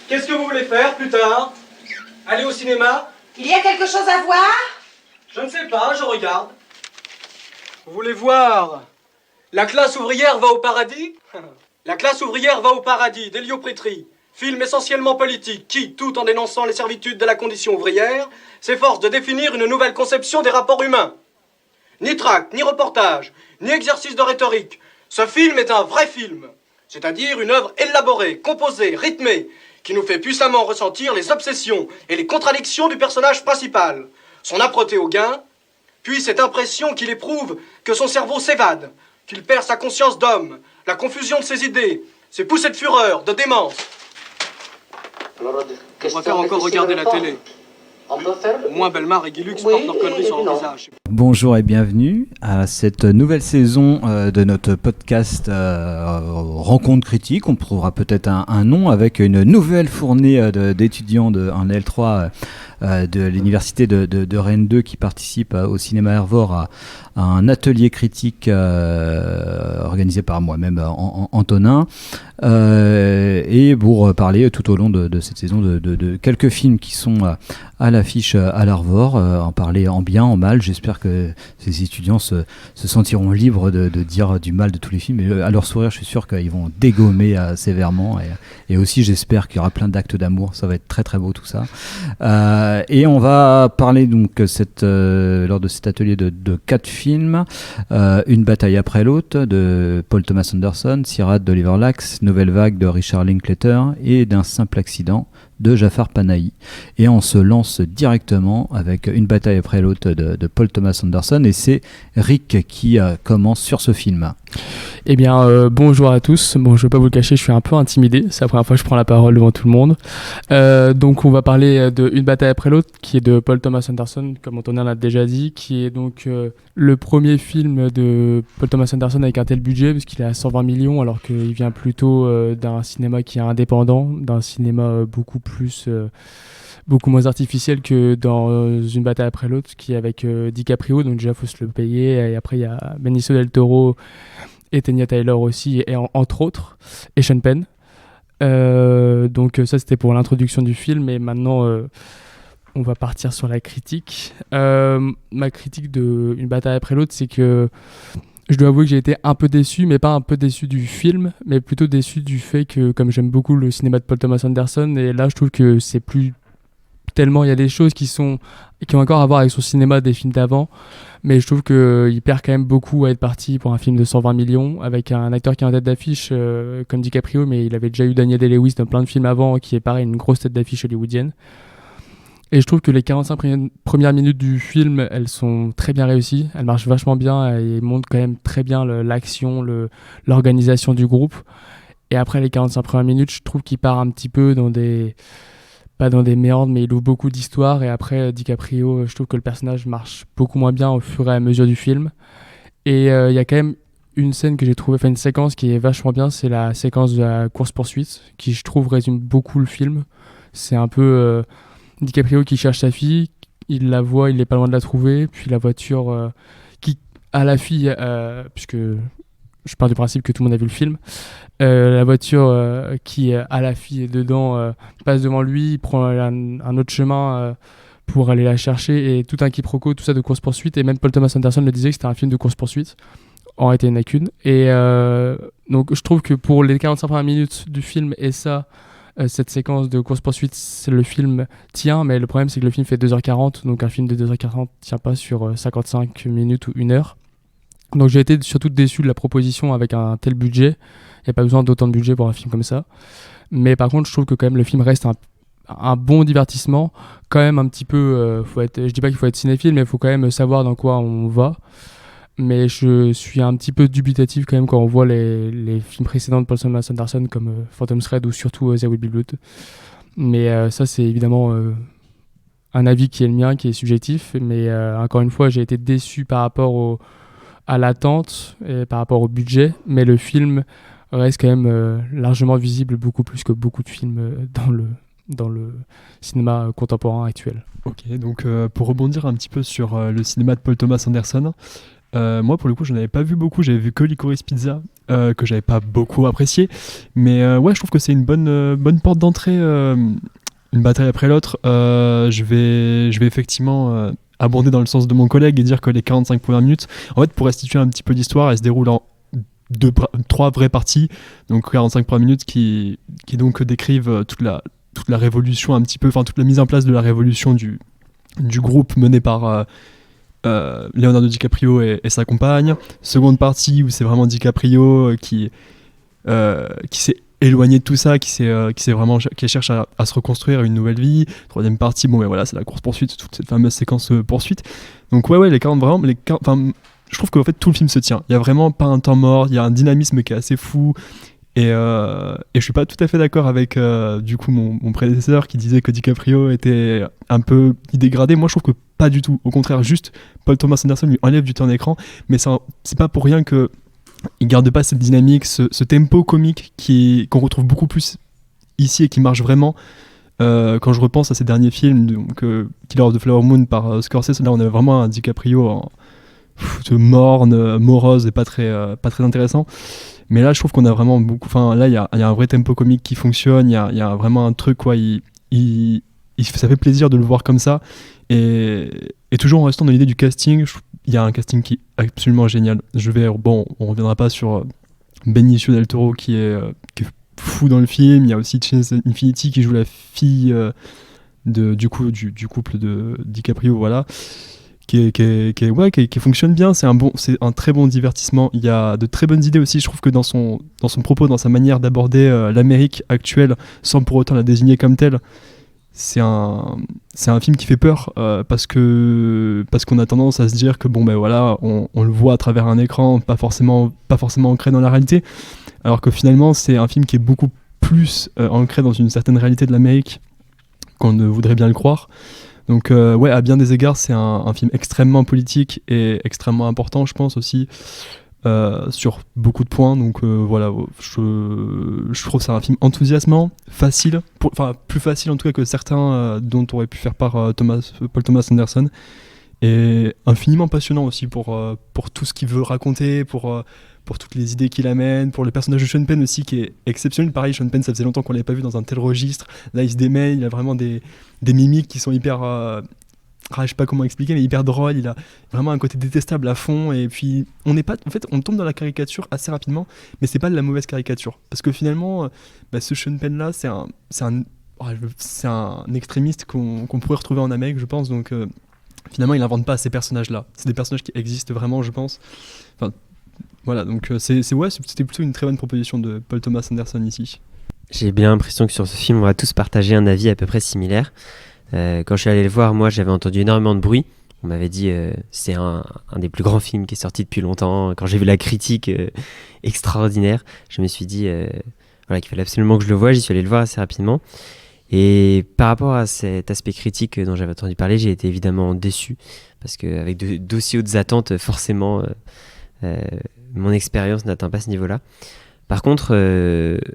Qu'est-ce que vous voulez faire plus tard? Aller au cinéma? Il y a quelque chose à voir? Je ne sais pas, je regarde. Vous voulez voir La classe ouvrière va au paradis? La classe ouvrière va au paradis d'Elio Prétri. Film essentiellement politique qui, tout en dénonçant les servitudes de la condition ouvrière, s'efforce de définir une nouvelle conception des rapports humains. Ni tract, ni reportage, ni exercice de rhétorique. Ce film est un vrai film. C'est-à-dire une œuvre élaborée, composée, rythmée, qui nous fait puissamment ressentir les obsessions et les contradictions du personnage principal, son âpreté au gain, puis cette impression qu'il éprouve que son cerveau s'évade, qu'il perd sa conscience d'homme, la confusion de ses idées, ses poussées de fureur, de démence. On va faire encore regarder la télé. Au moins Belmar et Guilux portent leurs conneries sur le visage. Bonjour et bienvenue à cette nouvelle saison de notre podcast Rencontre critique. On trouvera peut-être un nom avec une nouvelle fournée d'étudiants en L3 de l'université de Rennes 2 qui participent au cinéma Hervor à un atelier critique organisé par moi-même Antonin et pour parler tout au long de cette saison de quelques films qui sont à l'affiche à l'Arvor, en parler en bien, en mal. J'espère que ces étudiants se sentiront libres de dire du mal de tous les films, et à leur sourire je suis sûr qu'ils vont dégommer sévèrement, et aussi j'espère qu'il y aura plein d'actes d'amour. Ça va être très très beau tout ça, et on va parler donc lors de cet atelier de 4 films, Une bataille après l'autre de Paul Thomas Anderson, Sirad d'Oliver Lacks, Nouvelle vague de Richard Linklater et D'un simple accident de Jafar Panahi. Et on se lance directement avec Une bataille après l'autre de Paul Thomas Anderson, et c'est Rick qui commence sur ce film. Eh bien, bonjour à tous. Bon, je vais pas vous le cacher, je suis un peu intimidé. C'est la première fois que je prends la parole devant tout le monde. Donc, on va parler de Une bataille après l'autre, qui est de Paul Thomas Anderson, comme Antonin l'a déjà dit, qui est donc le premier film de Paul Thomas Anderson avec un tel budget, puisqu'il est à 120 millions, alors qu'il vient plutôt d'un cinéma qui est indépendant, d'un cinéma beaucoup moins artificiel que dans Une bataille après l'autre, qui est avec DiCaprio, donc déjà faut se le payer, et après il y a Benicio del Toro et Tanya Taylor aussi, et entre autres, et Sean Penn. Donc ça c'était pour l'introduction du film, et maintenant on va partir sur la critique. Ma critique de Une bataille après l'autre, c'est que je dois avouer que j'ai été un peu déçu, mais pas un peu déçu du film, mais plutôt déçu du fait que, comme j'aime beaucoup le cinéma de Paul Thomas Anderson, et là je trouve que c'est plus tellement, il y a des choses qui ont encore à voir avec son cinéma des films d'avant, mais je trouve qu'il perd quand même beaucoup à être parti pour un film de 120 millions, avec un acteur qui est en tête d'affiche comme DiCaprio, mais il avait déjà eu Daniel Day-Lewis dans plein de films avant, qui est pareil, une grosse tête d'affiche hollywoodienne. Et je trouve que les 45 premières minutes du film, elles sont très bien réussies, elles marchent vachement bien, et montrent quand même très bien l'action, l'organisation du groupe. Et après les 45 premières minutes, je trouve qu'il part un petit peu pas dans des méandres, mais il ouvre beaucoup d'histoires. Et après, DiCaprio, je trouve que le personnage marche beaucoup moins bien au fur et à mesure du film. Et il y a quand même une scène que j'ai trouvé, une séquence qui est vachement bien, c'est la séquence de la course-poursuite, qui je trouve résume beaucoup le film. C'est un peu DiCaprio qui cherche sa fille, il la voit, il n'est pas loin de la trouver, puis la voiture qui a la fille, puisque je pars du principe que tout le monde a vu le film, la voiture qui a la fille dedans passe devant lui, il prend un autre chemin pour aller la chercher, et tout un quiproquo, tout ça de course-poursuite, et même Paul Thomas Anderson le disait que c'était un film de course-poursuite. En réalité, il n'y en a qu'une. Et donc je trouve que pour les 45 premières minutes du film et cette séquence de course-poursuite, le film tient, mais le problème c'est que le film fait 2h40, donc un film de 2h40 ne tient pas sur 55 minutes ou 1 heure. Donc j'ai été surtout déçu de la proposition avec un tel budget. Il n'y a pas besoin d'autant de budget pour un film comme ça. Mais par contre, je trouve que quand même le film reste un bon divertissement. Quand même un petit peu, je dis pas qu'il faut être cinéphile, mais il faut quand même savoir dans quoi on va. Mais je suis un petit peu dubitatif quand même quand on voit les films précédents de Paul Thomas Anderson comme Phantom Thread ou surtout There Will Be Blood. Mais ça c'est évidemment un avis qui est le mien, qui est subjectif. Mais encore une fois, j'ai été déçu par rapport à l'attente et par rapport au budget. Mais le film reste quand même largement visible, beaucoup plus que beaucoup de films dans le cinéma contemporain actuel. Ok, donc pour rebondir un petit peu sur le cinéma de Paul Thomas Anderson, Moi, pour le coup, je n'avais pas vu beaucoup. J'avais vu que Licorice Pizza, que j'avais pas beaucoup apprécié. Mais ouais, je trouve que c'est une bonne porte d'entrée, une bataille après l'autre. Je vais effectivement abonder dans le sens de mon collègue et dire que les 45 premières minutes, en fait, pour restituer un petit peu d'histoire, elles se déroulent en trois vraies parties. Donc 45 premières minutes qui donc décrivent toute la révolution un petit peu, enfin toute la mise en place de la révolution du groupe mené par Leonardo DiCaprio et sa compagne. Seconde partie où c'est vraiment DiCaprio qui s'est éloigné de tout ça, qui cherche à se reconstruire une nouvelle vie. Troisième partie, bon, mais voilà, c'est la course poursuite, toute cette fameuse séquence poursuite. Donc ouais, les 40 vraiment, je trouve qu'en fait tout le film se tient. Il y a vraiment pas un temps mort, il y a un dynamisme qui est assez fou. Et je suis pas tout à fait d'accord avec du coup mon prédécesseur qui disait que DiCaprio était un peu dégradé. Moi je trouve que pas du tout. Au contraire, juste Paul Thomas Anderson lui enlève du temps d'écran, mais c'est pas pour rien que il garde pas cette dynamique, ce tempo comique qu'on retrouve beaucoup plus ici et qui marche vraiment. Quand je repense à ses derniers films, donc Killer of the Flower Moon par Scorsese, là on a vraiment un DiCaprio morne, morose et pas très intéressant. Mais là, je trouve qu'on a vraiment beaucoup. Enfin, là, il y a un vrai tempo comique qui fonctionne. Il y a vraiment un truc, quoi. Ça fait plaisir de le voir comme ça. Et toujours en restant dans l'idée du casting, il y a un casting qui est absolument génial. On reviendra pas sur Benicio del Toro qui est fou dans le film. Il y a aussi Chance Infinity qui joue la fille du couple de DiCaprio, voilà. Qui fonctionne bien. C'est un très bon divertissement. Il y a de très bonnes idées aussi. Je trouve que dans son propos, dans sa manière d'aborder l'Amérique actuelle, sans pour autant la désigner comme telle, c'est un film qui fait peur parce qu'on a tendance à se dire que bon ben voilà, on le voit à travers un écran, pas forcément ancré dans la réalité, alors que finalement c'est un film qui est beaucoup plus ancré dans une certaine réalité de l'Amérique qu'on ne voudrait bien le croire. Donc ouais, à bien des égards, c'est un film extrêmement politique et extrêmement important, je pense aussi, sur beaucoup de points. Donc voilà, je trouve que c'est un film enthousiasmant, facile, plus facile en tout cas que certains dont aurait pu faire part Paul Thomas Anderson, et infiniment passionnant aussi pour tout ce qu'il veut raconter, pour toutes les idées qu'il amène, pour le personnage de Sean Penn aussi qui est exceptionnel. Pareil, Sean Penn, ça faisait longtemps qu'on l'avait pas vu dans un tel registre. Là, il se démêle, il a vraiment des mimiques qui sont hyper... je sais pas comment expliquer, mais hyper drôle. Il a vraiment un côté détestable à fond. Et puis, on tombe dans la caricature assez rapidement, mais c'est pas de la mauvaise caricature. Parce que finalement, ce Sean Penn-là, c'est un extrémiste qu'on pourrait retrouver en Amérique, je pense. Donc, finalement, il invente pas ces personnages-là. C'est des personnages qui existent vraiment, je pense. Enfin, voilà, donc c'était plutôt une très bonne proposition de Paul Thomas Anderson ici. J'ai bien l'impression que sur ce film, on va tous partager un avis à peu près similaire. Quand je suis allé le voir, moi, j'avais entendu énormément de bruit. On m'avait dit c'est un des plus grands films qui est sorti depuis longtemps. Quand j'ai vu la critique extraordinaire, je me suis dit qu'il fallait absolument que je le voie. J'y suis allé le voir assez rapidement. Et par rapport à cet aspect critique dont j'avais entendu parler, j'ai été évidemment déçu. Parce qu'avec d'aussi hautes attentes, forcément... mon expérience n'atteint pas ce niveau-là. Par contre,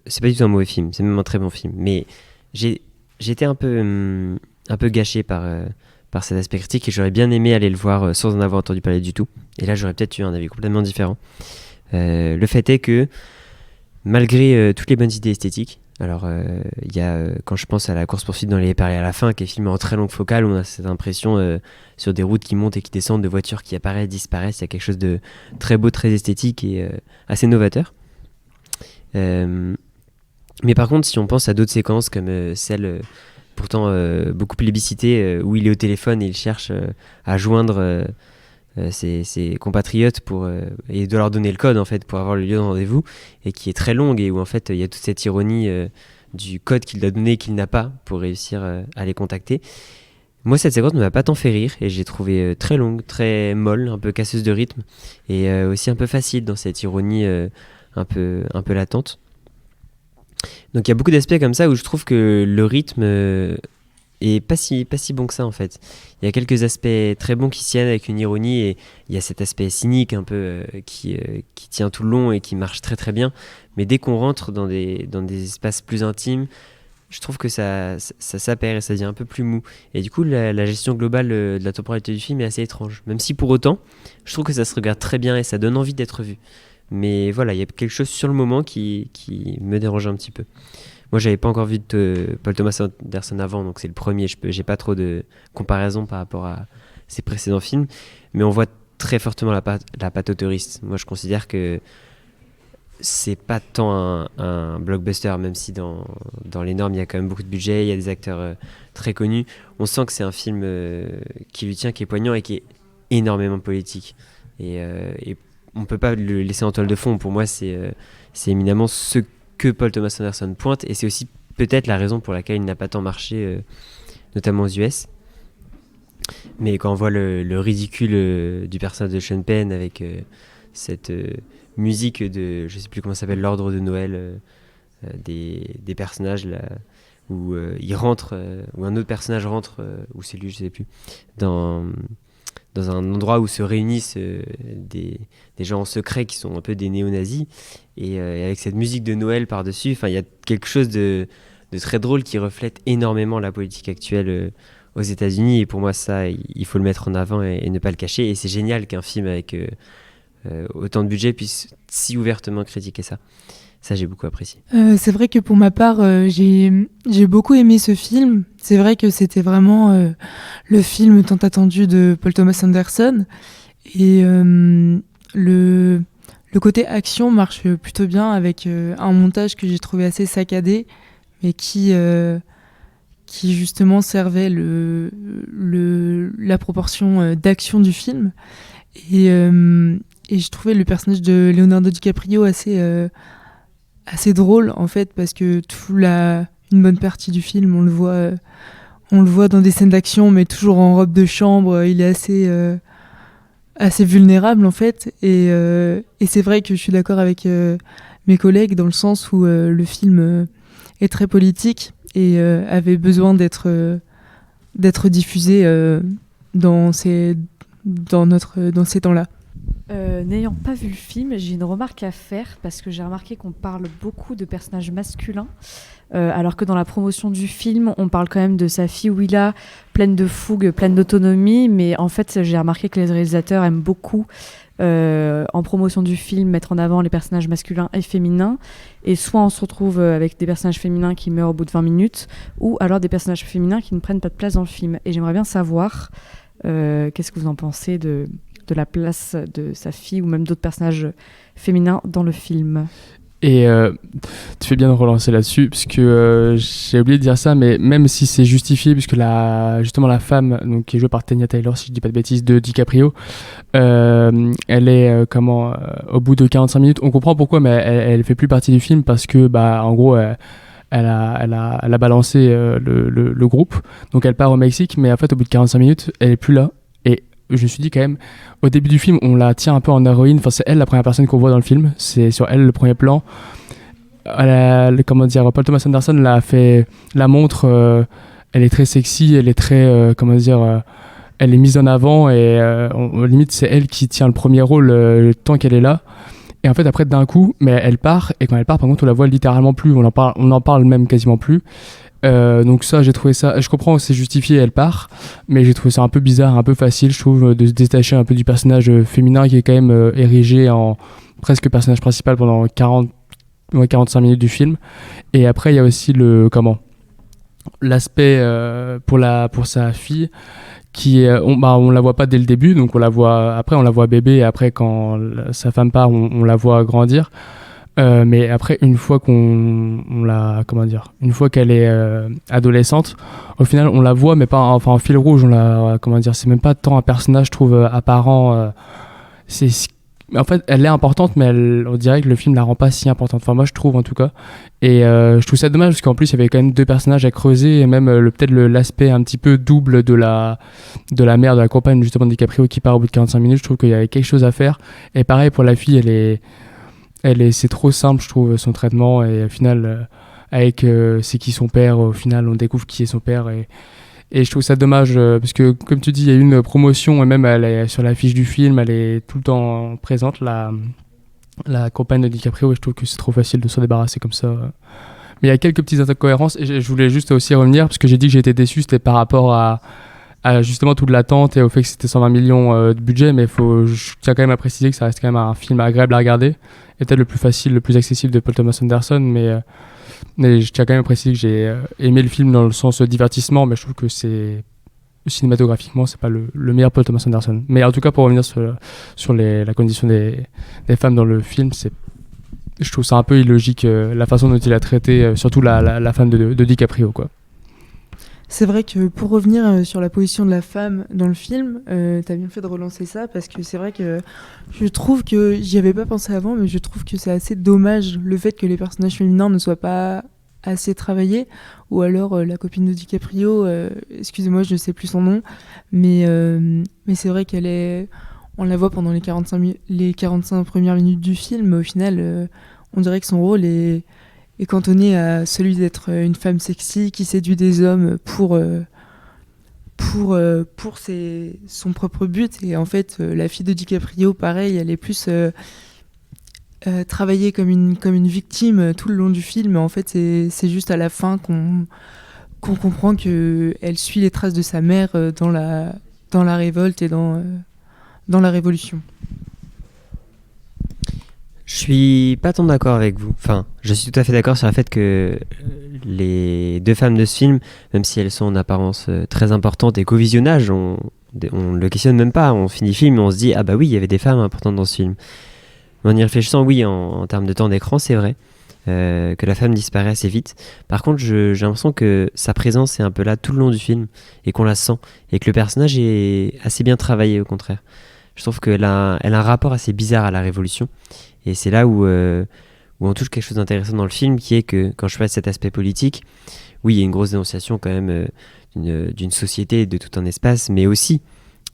c'est pas du tout un mauvais film, c'est même un très bon film. Mais j'ai été un peu gâché par cet aspect critique et j'aurais bien aimé aller le voir sans en avoir entendu parler du tout. Et là, j'aurais peut-être eu un avis complètement différent. Le fait est que, malgré toutes les bonnes idées esthétiques, alors il y a, quand je pense à la course-poursuite dans les Éperlés à la fin, qui est filmé en très longue focale, on a cette impression sur des routes qui montent et qui descendent, de voitures qui apparaissent, disparaissent. Il y a quelque chose de très beau, très esthétique et assez novateur. Mais par contre, si on pense à d'autres séquences comme celle pourtant beaucoup plébiscitée où il est au téléphone et il cherche à joindre ses compatriotes et de leur donner le code en fait pour avoir le lieu de rendez-vous, et qui est très longue et où en fait il y a toute cette ironie du code qu'il doit donner et qu'il n'a pas pour réussir à les contacter. Moi, cette séquence ne m'a pas tant fait rire et j'ai trouvé très longue, très molle, un peu casseuse de rythme et aussi un peu facile dans cette ironie un peu latente. Donc il y a beaucoup d'aspects comme ça où je trouve que le rythme est pas si bon que ça en fait. Il y a quelques aspects très bons qui tiennent avec une ironie, et il y a cet aspect cynique un peu qui tient tout le long et qui marche très très bien. Mais dès qu'on rentre dans des espaces plus intimes, je trouve que ça s'appaire et ça devient un peu plus mou. Et du coup, la gestion globale de la temporalité du film est assez étrange. Même si pour autant, je trouve que ça se regarde très bien et ça donne envie d'être vu. Mais voilà, il y a quelque chose sur le moment qui me dérange un petit peu. Moi, j'avais pas encore vu de Paul Thomas Anderson avant, donc c'est le premier. J'ai pas trop de comparaison par rapport à ses précédents films. Mais on voit très fortement la patte auteuriste. Moi, je considère que c'est pas tant un blockbuster, même si dans les normes il y a quand même beaucoup de budget, il y a des acteurs très connus. On sent que c'est un film qui lui tient, qui est poignant et qui est énormément politique. Et on peut pas le laisser en toile de fond. Pour moi, c'est éminemment ce que Paul Thomas Anderson pointe, et c'est aussi peut-être la raison pour laquelle il n'a pas tant marché, notamment aux US. Mais quand on voit le ridicule du personnage de Sean Penn avec cette musique de, je sais plus comment ça s'appelle, l'ordre de Noël des personnages là, où il rentre, où un autre personnage rentre, ou c'est lui, je sais plus, dans un endroit où se réunissent des gens en secret qui sont un peu des néo-nazis, et avec cette musique de Noël par-dessus, il y a quelque chose de très drôle qui reflète énormément la politique actuelle aux États-Unis, et pour moi ça, il faut le mettre en avant et ne pas le cacher, et c'est génial qu'un film avec autant de budget puisse si ouvertement critiquer ça. Ça, j'ai beaucoup apprécié. C'est vrai que pour ma part, j'ai beaucoup aimé ce film. C'est vrai que c'était vraiment le film tant attendu de Paul Thomas Anderson. Et le côté action marche plutôt bien avec un montage que j'ai trouvé assez saccadé, mais qui justement servait la proportion d'action du film. Et je trouvais le personnage de Leonardo DiCaprio assez drôle en fait, parce que une bonne partie du film on le voit dans des scènes d'action, mais toujours en robe de chambre. Il est assez vulnérable en fait, et c'est vrai que je suis d'accord avec mes collègues dans le sens où le film est très politique et avait besoin d'être diffusé dans ces temps-là. N'ayant pas vu le film, j'ai une remarque à faire, parce que j'ai remarqué qu'on parle beaucoup de personnages masculins, alors que dans la promotion du film, on parle quand même de sa fille Willa, pleine de fougue, pleine d'autonomie, mais en fait, j'ai remarqué que les réalisateurs aiment beaucoup, en promotion du film, mettre en avant les personnages masculins et féminins, et soit on se retrouve avec des personnages féminins qui meurent au bout de 20 minutes, ou alors des personnages féminins qui ne prennent pas de place dans le film. Et j'aimerais bien savoir, qu'est-ce que vous en pensez de la place de sa fille ou même d'autres personnages féminins dans le film. Et tu fais bien de relancer là-dessus, parce que j'ai oublié de dire ça, mais même si c'est justifié, puisque justement la femme, donc, qui est jouée par Tanya Taylor, si je dis pas de bêtises, de DiCaprio, elle est au bout de 45 minutes, on comprend pourquoi, mais elle fait plus partie du film, parce que en gros elle a balancé le groupe, donc elle part au Mexique, mais en fait au bout de 45 minutes elle est plus là. Et je me suis dit quand même, au début du film, on la tient un peu en héroïne. Enfin, c'est elle la première personne qu'on voit dans le film. C'est sur elle le premier plan. Paul Thomas Anderson la montre. Elle est très sexy. Elle est très, elle est mise en avant, et limite c'est elle qui tient le premier rôle le temps qu'elle est là. Et en fait après d'un coup, mais elle part. Et quand elle part, par contre, on la voit littéralement plus. On en parle même quasiment plus. Donc ça, j'ai trouvé ça, je comprends que c'est justifié, elle part, mais j'ai trouvé ça un peu bizarre, un peu facile, je trouve, de se détacher un peu du personnage féminin qui est quand même érigé en presque personnage principal pendant 45 minutes du film. Et après il y a aussi l'aspect pour sa fille, qui est, on la voit pas dès le début, donc on la voit bébé, et après quand sa femme part, on la voit grandir. Mais après, une fois une fois qu'elle est adolescente, au final on la voit, mais pas en fil rouge. C'est même pas tant un personnage, je trouve, apparent. En fait, elle est importante, mais on dirait que le film la rend pas si importante. Enfin, moi je trouve en tout cas. Et je trouve ça dommage, parce qu'en plus il y avait quand même deux personnages à creuser, et même peut-être l'aspect un petit peu double de la mère, de la compagne justement de DiCaprio, qui part au bout de 45 minutes. Je trouve qu'il y avait quelque chose à faire. Et pareil pour la fille, c'est trop simple, je trouve, son traitement, et au final, avec c'est qui son père, au final, on découvre qui est son père, et je trouve ça dommage, parce que, comme tu dis, il y a eu une promotion, et même elle est sur l'affiche du film, elle est tout le temps présente, la compagne de DiCaprio, et je trouve que c'est trop facile de s'en débarrasser comme ça. Mais il y a quelques petites incohérences et je voulais juste aussi revenir parce que j'ai dit que j'étais déçu, c'était par rapport à justement toute l'attente et au fait que c'était 120 millions de budget, mais je tiens quand même à préciser que ça reste quand même un film agréable à regarder et peut-être le plus facile, le plus accessible de Paul Thomas Anderson, mais je tiens quand même à préciser que j'ai aimé le film dans le sens divertissement, mais je trouve que cinématographiquement c'est pas le meilleur Paul Thomas Anderson. Mais en tout cas, pour revenir sur la condition des femmes dans le film, je trouve ça un peu illogique la façon dont il a traité surtout la femme de DiCaprio, quoi. C'est vrai que pour revenir sur la position de la femme dans le film, t'as bien fait de relancer ça parce que c'est vrai que je trouve que j'y avais pas pensé avant, mais je trouve que c'est assez dommage le fait que les personnages féminins ne soient pas assez travaillés, ou alors la copine de DiCaprio, excusez-moi, je ne sais plus son nom, mais c'est vrai on la voit pendant les 45 premières minutes du film, mais au final, on dirait que son rôle est cantonné à celui d'être une femme sexy qui séduit des hommes pour son propre but. Et en fait, la fille de DiCaprio, pareil, elle est plus travaillée comme une victime tout le long du film. En fait, c'est juste à la fin qu'on comprend qu'elle suit les traces de sa mère dans la révolte et dans la révolution. Je suis pas tant d'accord avec vous. Enfin, je suis tout à fait d'accord sur le fait que les deux femmes de ce film, même si elles sont en apparence très importantes et qu'au visionnage, on le questionne même pas. On finit le film et on se dit ah bah oui, il y avait des femmes importantes dans ce film. Mais en y réfléchissant, oui, en termes de temps d'écran, c'est vrai que la femme disparaît assez vite. Par contre, j'ai l'impression que sa présence est un peu là tout le long du film et qu'on la sent et que le personnage est assez bien travaillé au contraire. Je trouve qu'elle a un rapport assez bizarre à la Révolution. Et c'est là où on touche quelque chose d'intéressant dans le film, qui est que, quand je parle de cet aspect politique, oui, il y a une grosse dénonciation quand même d'une société, de tout un espace, mais aussi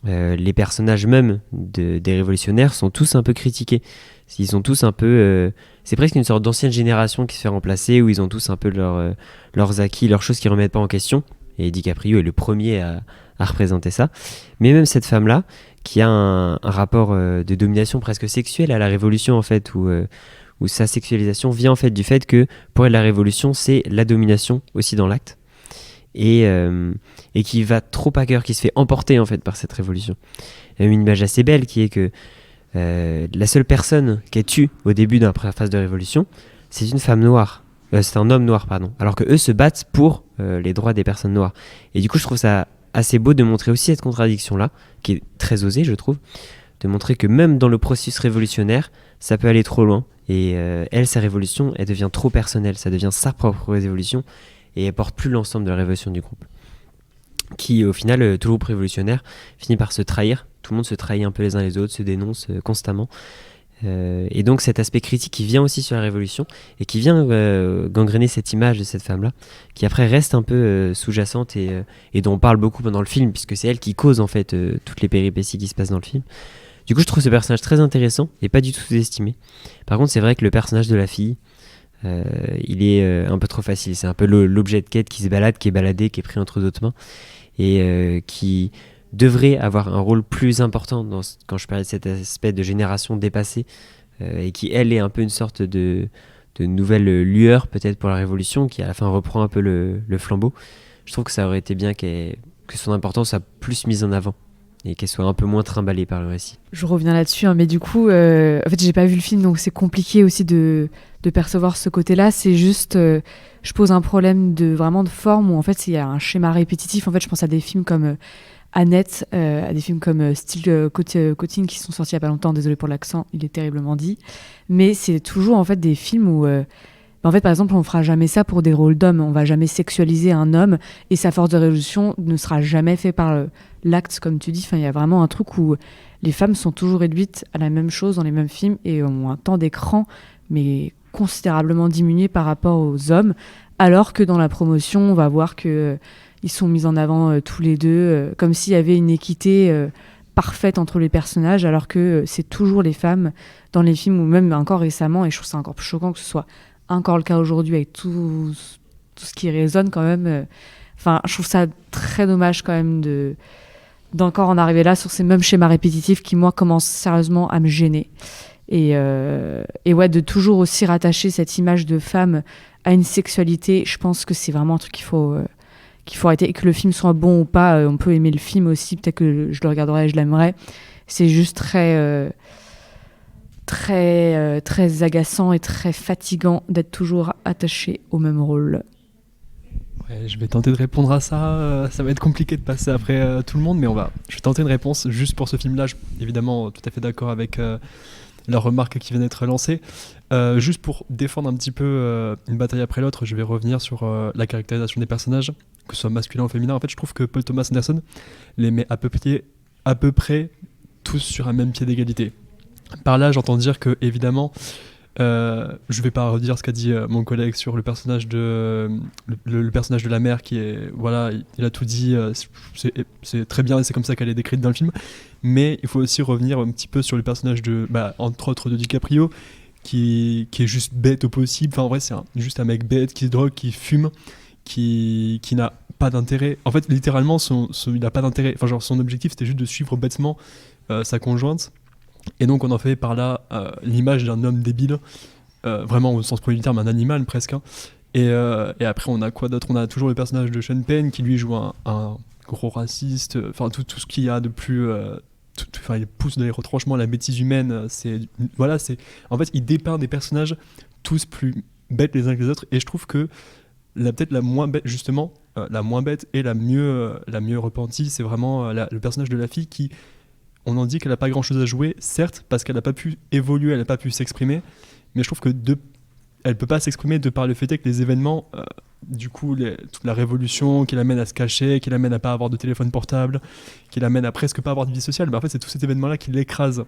les personnages même des révolutionnaires sont tous un peu critiqués. Ils sont tous un peu... c'est presque une sorte d'ancienne génération qui se fait remplacer, où ils ont tous un peu leurs acquis, leurs choses qu'ils ne remettent pas en question. Et DiCaprio est le premier à représenter ça. Mais même cette femme-là, qui a un rapport de domination presque sexuelle à la Révolution, en fait, où sa sexualisation vient en fait du fait que pour elle la Révolution c'est la domination aussi dans l'acte et qui va trop à cœur, qui se fait emporter en fait par cette Révolution. Il y a une image assez belle qui est que la seule personne qu'elle tue au début de la première phase de Révolution, c'est une femme noire. C'est un homme noir, pardon. Alors que eux se battent pour les droits des personnes noires. Et du coup, je trouve ça assez beau de montrer aussi cette contradiction-là, qui est très osée, je trouve, de montrer que même dans le processus révolutionnaire, ça peut aller trop loin. Et elle, sa révolution, elle devient trop personnelle. Ça devient sa propre révolution. Et elle porte plus l'ensemble de la révolution du groupe. Qui, au final, tout le groupe révolutionnaire finit par se trahir. Tout le monde se trahit un peu les uns les autres, se dénonce constamment. Et donc cet aspect critique qui vient aussi sur la Révolution et qui vient gangréner cette image de cette femme-là, qui après reste un peu sous-jacente et dont on parle beaucoup pendant le film, puisque c'est elle qui cause en fait toutes les péripéties qui se passent dans le film. Du coup, je trouve ce personnage très intéressant et pas du tout sous-estimé. Par contre, c'est vrai que le personnage de la fille, il est un peu trop facile. C'est un peu l'objet de quête qui se balade, qui est baladé, qui est pris entre d'autres mains et qui devrait avoir un rôle plus important quand je parlais de cet aspect de génération dépassée et qui, elle, est un peu une sorte de nouvelle lueur peut-être pour la Révolution, qui à la fin reprend un peu le flambeau. Je trouve que ça aurait été bien que son importance soit plus mise en avant et qu'elle soit un peu moins trimballée par le récit. Je reviens là-dessus, hein, mais du coup, en fait, j'ai pas vu le film, donc c'est compliqué aussi de percevoir ce côté-là. C'est juste, je pose un problème vraiment de forme où en fait, il y a un schéma répétitif. En fait, je pense à des films comme Annette, à des films comme Steel Cotting qui sont sortis il y a pas longtemps. Désolé pour l'accent, il est terriblement dit. Mais c'est toujours en fait des films où, en fait, par exemple, on fera jamais ça pour des rôles d'hommes. On va jamais sexualiser un homme et sa force de révolution ne sera jamais fait par l'acte, comme tu dis. Enfin, il y a vraiment un truc où les femmes sont toujours réduites à la même chose dans les mêmes films et ont un temps d'écran, mais considérablement diminué par rapport aux hommes, alors que dans la promotion, on va voir que ils sont mis en avant tous les deux, comme s'il y avait une équité parfaite entre les personnages, alors que c'est toujours les femmes dans les films, ou même encore récemment, et je trouve ça encore plus choquant que ce soit encore le cas aujourd'hui avec tout ce qui résonne quand même. Enfin, je trouve ça très dommage quand même d'encore en arriver là sur ces mêmes schémas répétitifs qui, moi, commencent sérieusement à me gêner. Et ouais, de toujours aussi rattacher cette image de femme à une sexualité, je pense que c'est vraiment un truc qu'il faut arrêter. Et que le film soit bon ou pas, on peut aimer le film aussi, peut-être que je le regarderai et je l'aimerais. C'est juste très agaçant et très fatigant d'être toujours attaché au même rôle. Ouais, je vais tenter de répondre à ça. Ça va être compliqué de passer après tout le monde, mais je vais tenter une réponse juste pour ce film-là. Je suis évidemment tout à fait d'accord avec la remarque qui vient d'être lancée. Juste pour défendre un petit peu une bataille après l'autre, je vais revenir sur la caractérisation des personnages, que ce soit masculin ou féminin. En fait, je trouve que Paul Thomas Anderson les met à peu près tous sur un même pied d'égalité. Par là, j'entends dire que, évidemment, je vais pas redire ce qu'a dit mon collègue sur le personnage de le personnage de la mère qui est voilà, il a tout dit, c'est très bien, c'est comme ça qu'elle est décrite dans le film, mais il faut aussi revenir un petit peu sur le personnage de entre autres de DiCaprio qui est juste bête au possible. Enfin, en vrai, c'est juste un mec bête qui se drogue, qui fume, qui n'a pas d'intérêt. En fait, littéralement, il n'a pas d'intérêt. Enfin, genre, son objectif, c'était juste de suivre bêtement sa conjointe. Et donc, on en fait par là l'image d'un homme débile, vraiment au sens premier du terme, un animal presque. Hein. Et après, on a quoi d'autre ? On a toujours le personnage de Sean Penn qui, lui, joue un gros raciste. Enfin, tout ce qu'il y a de plus... il pousse dans les retranchements à la bêtise humaine. En fait, il dépeint des personnages tous plus bêtes les uns que les autres. Et je trouve que peut-être la moins bête, justement, la moins bête et la mieux repentie, c'est vraiment le personnage de la fille qui, on en dit qu'elle n'a pas grand-chose à jouer, certes, parce qu'elle n'a pas pu évoluer, elle n'a pas pu s'exprimer, mais je trouve que elle peut pas s'exprimer de par le fait que les événements, du coup, toute la révolution qui l'amène à se cacher, qui l'amène à pas avoir de téléphone portable, qui l'amène à presque pas avoir de vie sociale, en fait, c'est tous ces événements-là qui l'écrasent.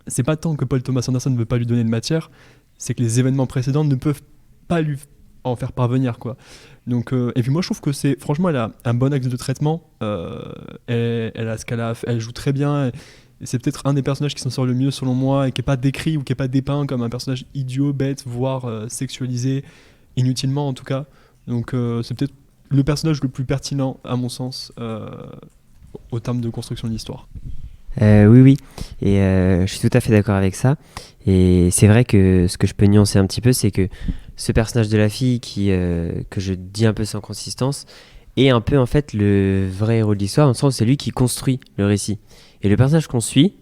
C'est pas tant que Paul Thomas Anderson ne veut pas lui donner de matière, c'est que les événements précédents ne peuvent pas lui en faire parvenir, quoi. Donc, et puis moi je trouve que franchement elle a un bon axe de traitement, elle a ce qu'elle a, elle joue très bien, et c'est peut-être un des personnages qui s'en sort le mieux selon moi et qui est pas décrit ou qui est pas dépeint comme un personnage idiot, bête, voire sexualisé inutilement en tout cas. Donc c'est peut-être le personnage le plus pertinent à mon sens au terme de construction de l'histoire. Oui, et je suis tout à fait d'accord avec ça. Et c'est vrai que ce que je peux nuancer un petit peu, c'est que ce personnage de la fille que je dis un peu sans consistance est un peu en fait le vrai héros de l'histoire, dans le sens où c'est lui qui construit le récit. Et le personnage qu'on suit,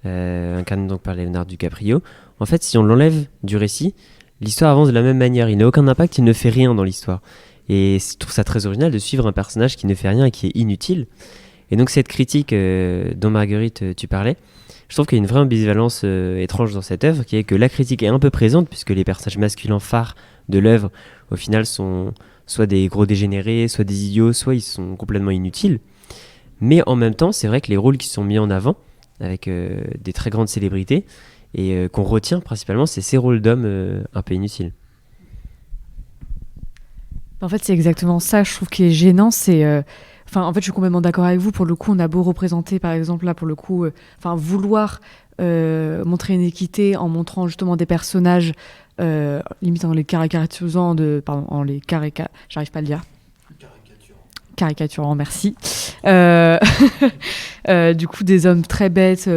incarné donc par Leonardo DiCaprio, en fait si on l'enlève du récit, l'histoire avance de la même manière, il n'a aucun impact, il ne fait rien dans l'histoire. Et je trouve ça très original de suivre un personnage qui ne fait rien et qui est inutile. Et donc cette critique dont Marguerite tu parlais, je trouve qu'il y a une vraie ambivalence étrange dans cette œuvre, qui est que la critique est un peu présente, puisque les personnages masculins phares de l'œuvre, au final, sont soit des gros dégénérés, soit des idiots, soit ils sont complètement inutiles. Mais en même temps, c'est vrai que les rôles qui sont mis en avant, avec des très grandes célébrités, et qu'on retient principalement, c'est ces rôles d'hommes un peu inutiles. En fait, c'est exactement ça, je trouve, qui est gênant, c'est... en fait, je suis complètement d'accord avec vous. Pour le coup, on a beau représenter, par exemple, là, pour le coup, vouloir montrer une équité en montrant justement des personnages, limite en les caricaturisant, j'arrive pas à le dire. Caricaturant, merci. Du coup, des hommes très bêtes...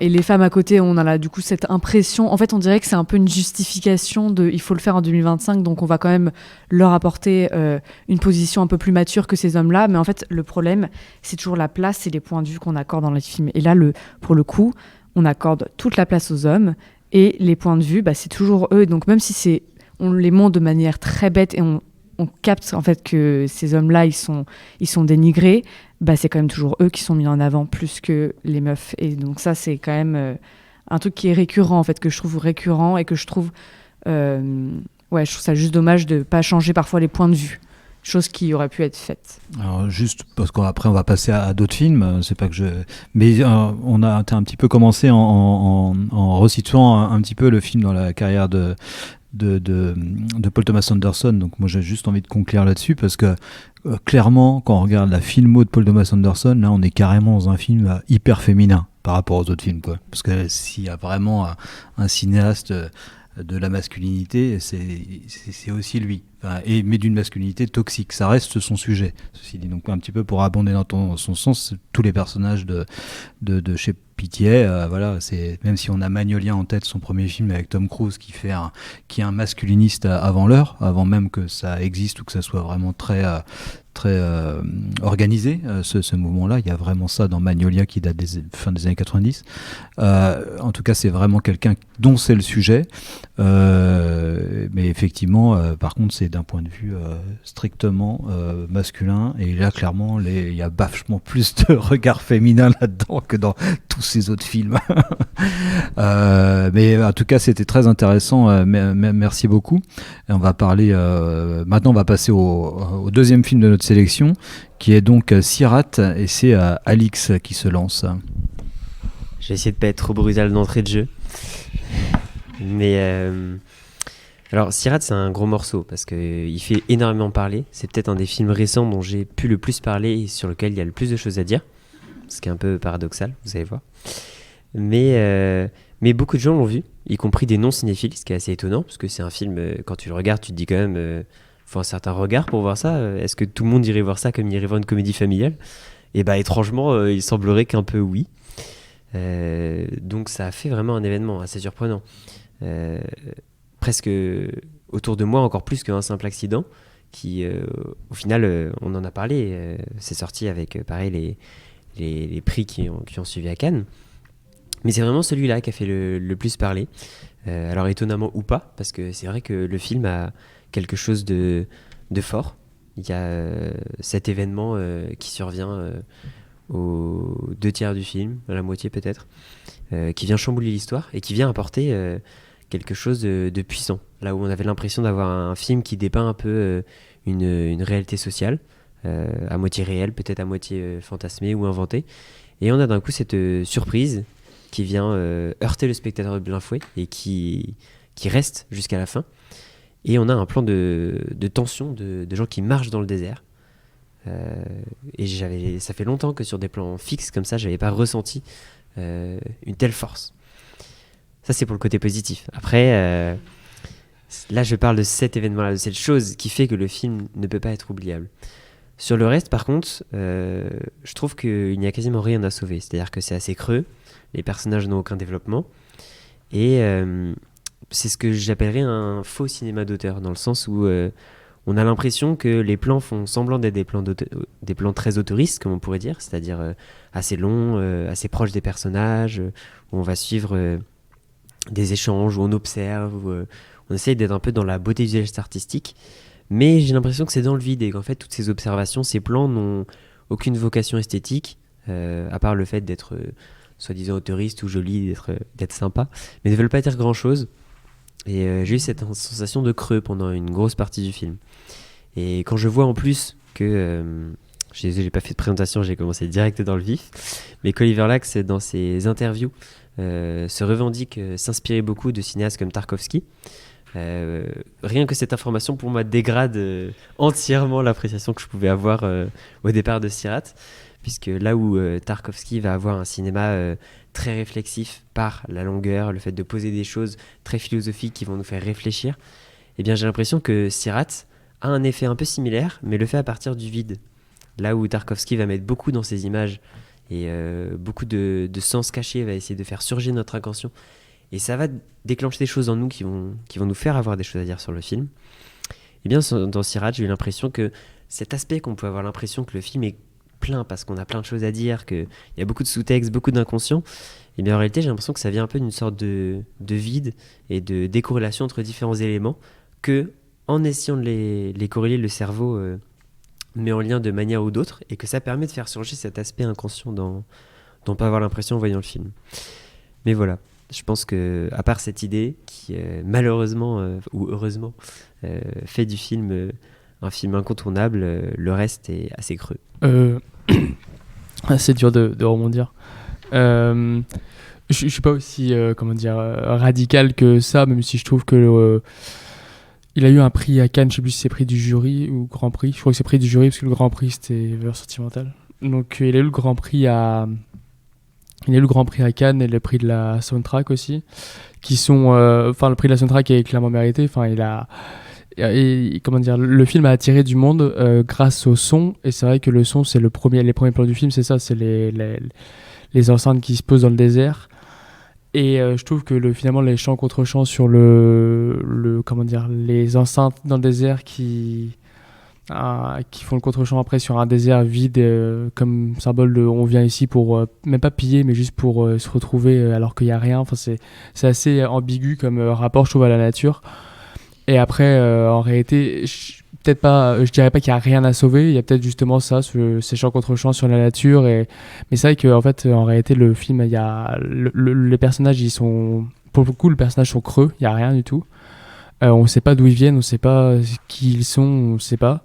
et les femmes à côté, on a là du coup cette impression. En fait, on dirait que c'est un peu une justification de il faut le faire en 2025, donc on va quand même leur apporter une position un peu plus mature que ces hommes-là. Mais en fait, le problème, c'est toujours la place et les points de vue qu'on accorde dans les films. Et là, pour le coup, on accorde toute la place aux hommes et les points de vue, c'est toujours eux. Donc même si on les montre de manière très bête et on capte en fait que ces hommes-là, ils sont dénigrés. C'est quand même toujours eux qui sont mis en avant plus que les meufs. Et donc ça, c'est quand même un truc qui est récurrent, en fait, que je trouve récurrent et que je trouve... je trouve ça juste dommage de ne pas changer parfois les points de vue. Chose qui aurait pu être faite. Alors juste parce qu'après on va passer à d'autres films, c'est pas que mais on a un petit peu commencé en resituant un petit peu le film dans la carrière de Paul Thomas Anderson. Donc moi j'ai juste envie de conclure là-dessus parce que clairement quand on regarde la filmo de Paul Thomas Anderson, là on est carrément dans un film hyper féminin par rapport aux autres films, quoi. Parce que s'il y a vraiment un cinéaste de la masculinité, c'est aussi lui. Mais d'une masculinité toxique, ça reste son sujet, ceci dit. Donc un petit peu pour abonder dans son sens, tous les personnages de chez pitié. Voilà, c'est même si on a Magnolia en tête, son premier film avec Tom Cruise, qui est un masculiniste avant l'heure, avant même que ça existe ou que ça soit vraiment très organisé, ce mouvement-là. Il y a vraiment ça dans Magnolia qui date des fin des années 90. En tout cas, c'est vraiment quelqu'un dont c'est le sujet. Mais effectivement, par contre, c'est d'un point de vue strictement masculin. Et là, clairement, il y a vachement plus de regard féminin là-dedans que dans tous ces autres films. Mais en tout cas, c'était très intéressant. Merci beaucoup. Et on va parler. Maintenant, on va passer au deuxième film de notre sélection, qui est donc Sirat, et c'est Alix qui se lance. J'ai essayé de pas être trop brutal d'entrée de jeu. Mais alors Sirat, c'est un gros morceau parce qu'il fait énormément parler. C'est peut-être un des films récents dont j'ai pu le plus parler et sur lequel il y a le plus de choses à dire. Ce qui est un peu paradoxal, vous allez voir. Mais beaucoup de gens l'ont vu, y compris des non-cinéphiles, ce qui est assez étonnant parce que c'est un film, quand tu le regardes, tu te dis quand même... faut un certain regard pour voir ça. Est-ce que tout le monde irait voir ça comme il irait voir une comédie familiale ? Et bah étrangement, il semblerait qu'un peu oui. Donc ça a fait vraiment un événement assez surprenant. Presque autour de moi, encore plus qu'un simple accident, qui au final, on en a parlé, c'est sorti avec pareil les prix qui ont suivi à Cannes. Mais c'est vraiment celui-là qui a fait le plus parler. Alors étonnamment ou pas, parce que c'est vrai que le film a quelque chose de fort. Il y a cet événement qui survient aux 2/3 du film, à la moitié peut-être, qui vient chambouler l'histoire et qui vient apporter quelque chose de puissant. Là où on avait l'impression d'avoir un film qui dépeint un peu une réalité sociale, à moitié réelle, peut-être à moitié fantasmée ou inventée. Et on a d'un coup cette surprise qui vient heurter le spectateur de plein fouet et qui reste jusqu'à la fin. Et on a un plan de tension de gens qui marchent dans le désert. Et ça fait longtemps que sur des plans fixes comme ça, j'avais pas ressenti une telle force. Ça, c'est pour le côté positif. Après, là, je parle de cet événement-là, de cette chose qui fait que le film ne peut pas être oubliable. Sur le reste, par contre, je trouve qu'il n'y a quasiment rien à sauver. C'est-à-dire que c'est assez creux, les personnages n'ont aucun développement, et c'est ce que j'appellerais un faux cinéma d'auteur, dans le sens où on a l'impression que les plans font semblant d'être des plans très autoristes, comme on pourrait dire, c'est-à-dire assez longs, assez proches des personnages, où on va suivre des échanges, où on observe, où on essaye d'être un peu dans la beauté du geste artistique, mais j'ai l'impression que c'est dans le vide et qu'en fait toutes ces observations, ces plans n'ont aucune vocation esthétique, à part le fait d'être soi-disant autoriste ou joli, d'être sympa, mais ne veulent pas dire grand-chose. Et j'ai eu cette sensation de creux pendant une grosse partie du film. Et quand je vois en plus que... j'ai pas fait de présentation, j'ai commencé direct dans le vif, mais qu'Oliver Lax, dans ses interviews, se revendique s'inspirer beaucoup de cinéastes comme Tarkovsky. Rien que cette information, pour moi, dégrade entièrement l'appréciation que je pouvais avoir au départ de Sirat, puisque là où Tarkovsky va avoir un cinéma très réflexif par la longueur, le fait de poser des choses très philosophiques qui vont nous faire réfléchir, eh bien j'ai l'impression que Sirat a un effet un peu similaire, mais le fait à partir du vide. Là où Tarkovsky va mettre beaucoup dans ses images et beaucoup de sens cachés, va essayer de faire surgir notre inconscient, et ça va déclencher des choses en nous qui vont nous faire avoir des choses à dire sur le film. Eh bien dans Sirat, j'ai eu l'impression que cet aspect qu'on peut avoir l'impression que le film est plein parce qu'on a plein de choses à dire, qu'il y a beaucoup de sous-textes, beaucoup d'inconscient, et bien en réalité j'ai l'impression que ça vient un peu d'une sorte de vide et de décorrélation entre différents éléments que, en essayant de les corréler, le cerveau met en lien de manière ou d'autre, et que ça permet de faire surgir cet aspect inconscient dont on peut avoir l'impression en voyant le film. Mais voilà, je pense que à part cette idée qui malheureusement ou heureusement fait du film un film incontournable, le reste est assez creux. C'est dur de rebondir. Je suis pas aussi radical que ça, même si je trouve que il a eu un prix à Cannes, je sais plus si c'est prix du jury ou Grand Prix. Je crois que c'est prix du jury parce que le Grand Prix c'était Valeurs sentimentales. Donc il a eu le Grand Prix à Cannes et le prix de la soundtrack aussi, qui sont le prix de la soundtrack est clairement mérité. Le film a attiré du monde grâce au son, et c'est vrai que le son, c'est les premiers plans du film, c'est ça, c'est les enceintes qui se posent dans le désert. Et je trouve que finalement les chants contre chants sur comment dire, les enceintes dans le désert qui font le contre-champ après sur un désert vide comme symbole de on vient ici pour même pas piller mais juste pour se retrouver alors qu'il n'y a rien. Enfin, c'est assez ambigu comme rapport je trouve à la nature. Et après en réalité peut-être pas, je dirais pas qu'il y a rien à sauver, il y a peut-être justement ça, ces chants contre chants sur la nature. Mais c'est vrai qu'en fait en réalité le film, il y a les personnages, ils sont pour le coup les personnages sont creux, il y a rien du tout. On ne sait pas d'où ils viennent, on ne sait pas qui ils sont, on ne sait pas.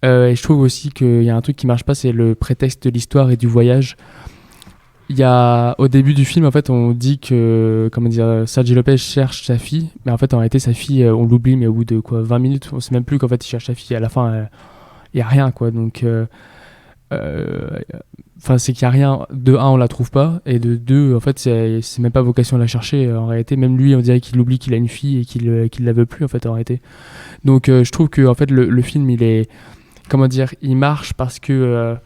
Et je trouve aussi qu'il y a un truc qui marche pas, c'est le prétexte de l'histoire et du voyage. Au début du film, en fait, on dit que, comment dire, Sergio Lopez cherche sa fille, mais en fait, en réalité, sa fille, on l'oublie, mais au bout de 20 minutes, on sait même plus qu'en fait, il cherche sa fille. À la fin, il y a rien, quoi. Donc, c'est qu'il y a rien. De un, on la trouve pas, et de deux, en fait, c'est même pas vocation de la chercher. En réalité, même lui, on dirait qu'il oublie qu'il a une fille et qu'il la veut plus, en fait, en réalité. Donc, je trouve que, en fait, le film, il est, comment dire, il marche parce que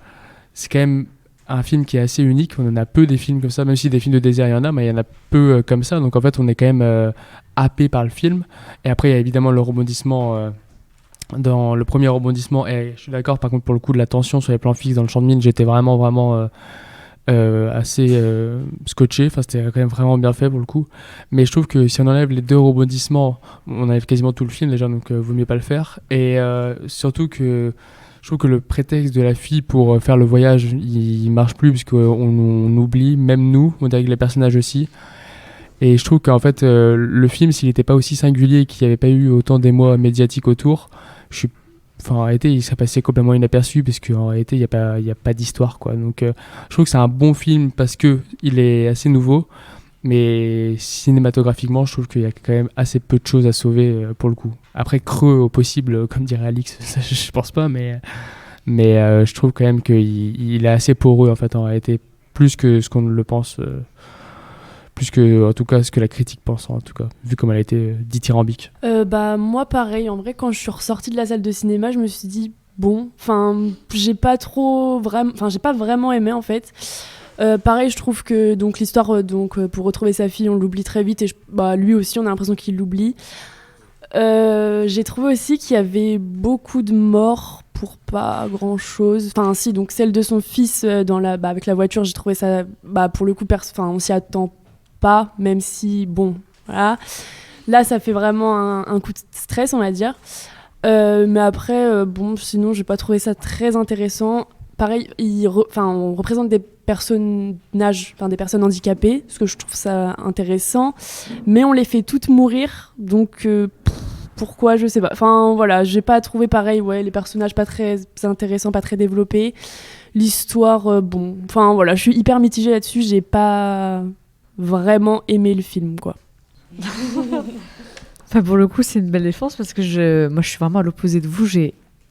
c'est quand même un film qui est assez unique. On en a peu des films comme ça, même si des films de désert il y en a, mais il y en a peu comme ça. Donc en fait, on est quand même happé par le film. Et après, il y a évidemment le rebondissement. Dans le premier rebondissement, et je suis d'accord par contre pour le coup de la tension sur les plans fixes dans le champ de mine, j'étais vraiment assez scotché. Enfin, c'était quand même vraiment bien fait pour le coup. Mais je trouve que si on enlève les deux rebondissements, on enlève quasiment tout le film déjà, donc vaut mieux pas le faire. Et surtout que je trouve que le prétexte de la fille pour faire le voyage, il marche plus puisqu'on oublie, même nous, on dirait que les personnages aussi. Et je trouve qu'en fait, le film, s'il n'était pas aussi singulier, qu'il n'y avait pas eu autant d'émoi médiatiques autour, en réalité, il serait passé complètement inaperçu parce qu'en réalité, il n'y a pas d'histoire, quoi. Donc, je trouve que c'est un bon film parce qu'il est assez nouveau. Mais cinématographiquement, je trouve qu'il y a quand même assez peu de choses à sauver pour le coup. Après, creux au possible, comme dirait Alix, ça, je pense pas, mais je trouve quand même qu'il est assez poreux en fait en réalité, plus que ce qu'on le pense, plus que en tout cas ce que la critique pense en tout cas, vu comme elle a été dithyrambique. Moi pareil, en vrai quand je suis ressortie de la salle de cinéma, je me suis dit bon, j'ai pas vraiment aimé en fait. Pareil, je trouve que donc l'histoire, pour retrouver sa fille, on l'oublie très vite et lui aussi, on a l'impression qu'il l'oublie. J'ai trouvé aussi qu'il y avait beaucoup de morts pour pas grand chose. Enfin, si, donc celle de son fils avec la voiture, j'ai trouvé ça, pour le coup, on s'y attend pas, même si, bon, voilà. Là, ça fait vraiment un coup de stress, on va dire. Mais après, sinon, j'ai pas trouvé ça très intéressant. Pareil, on représente des personnages, des personnes handicapées, parce que je trouve ça intéressant, mais on les fait toutes mourir, donc pourquoi, je sais pas. Enfin voilà, j'ai pas trouvé pareil, les personnages pas très intéressants, pas très développés. L'histoire, je suis hyper mitigée là-dessus, j'ai pas vraiment aimé le film, quoi. Pour le coup, c'est une belle défense parce que moi je suis vraiment à l'opposé de vous.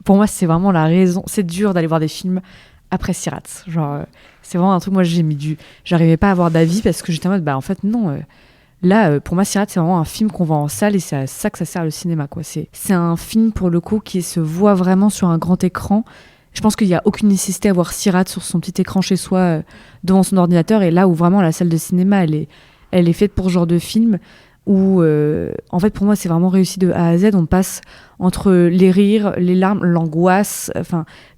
Pour moi, c'est vraiment la raison. C'est dur d'aller voir des films après Sirats. Genre, c'est vraiment un truc, moi, j'arrivais pas à avoir d'avis parce que j'étais en mode, en fait, non. Là, pour moi, Sirats, c'est vraiment un film qu'on voit en salle et c'est à ça que ça sert le cinéma, quoi. C'est un film, pour le coup, qui se voit vraiment sur un grand écran. Je pense qu'il n'y a aucune nécessité à voir Sirats sur son petit écran chez soi, devant son ordinateur. Et là où vraiment la salle de cinéma, elle est faite pour ce genre de film. Où, en fait, pour moi, c'est vraiment réussi de A à Z. On passe entre les rires, les larmes, l'angoisse,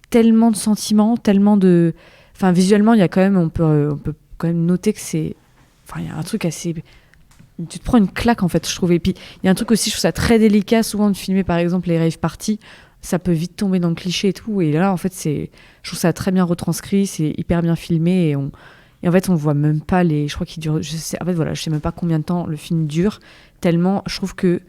tellement de sentiments, tellement de... visuellement, il y a quand même, on peut quand même noter que c'est... il y a un truc assez... Tu te prends une claque, en fait, je trouve. Et puis, il y a un truc aussi, je trouve ça très délicat, souvent, de filmer, par exemple, les rave parties. Ça peut vite tomber dans le cliché et tout. Et là, en fait, je trouve ça très bien retranscrit, c'est hyper bien filmé. Et en fait, on voit même pas je crois qu'il dure... je sais même pas combien de temps le film dure, tellement je trouve que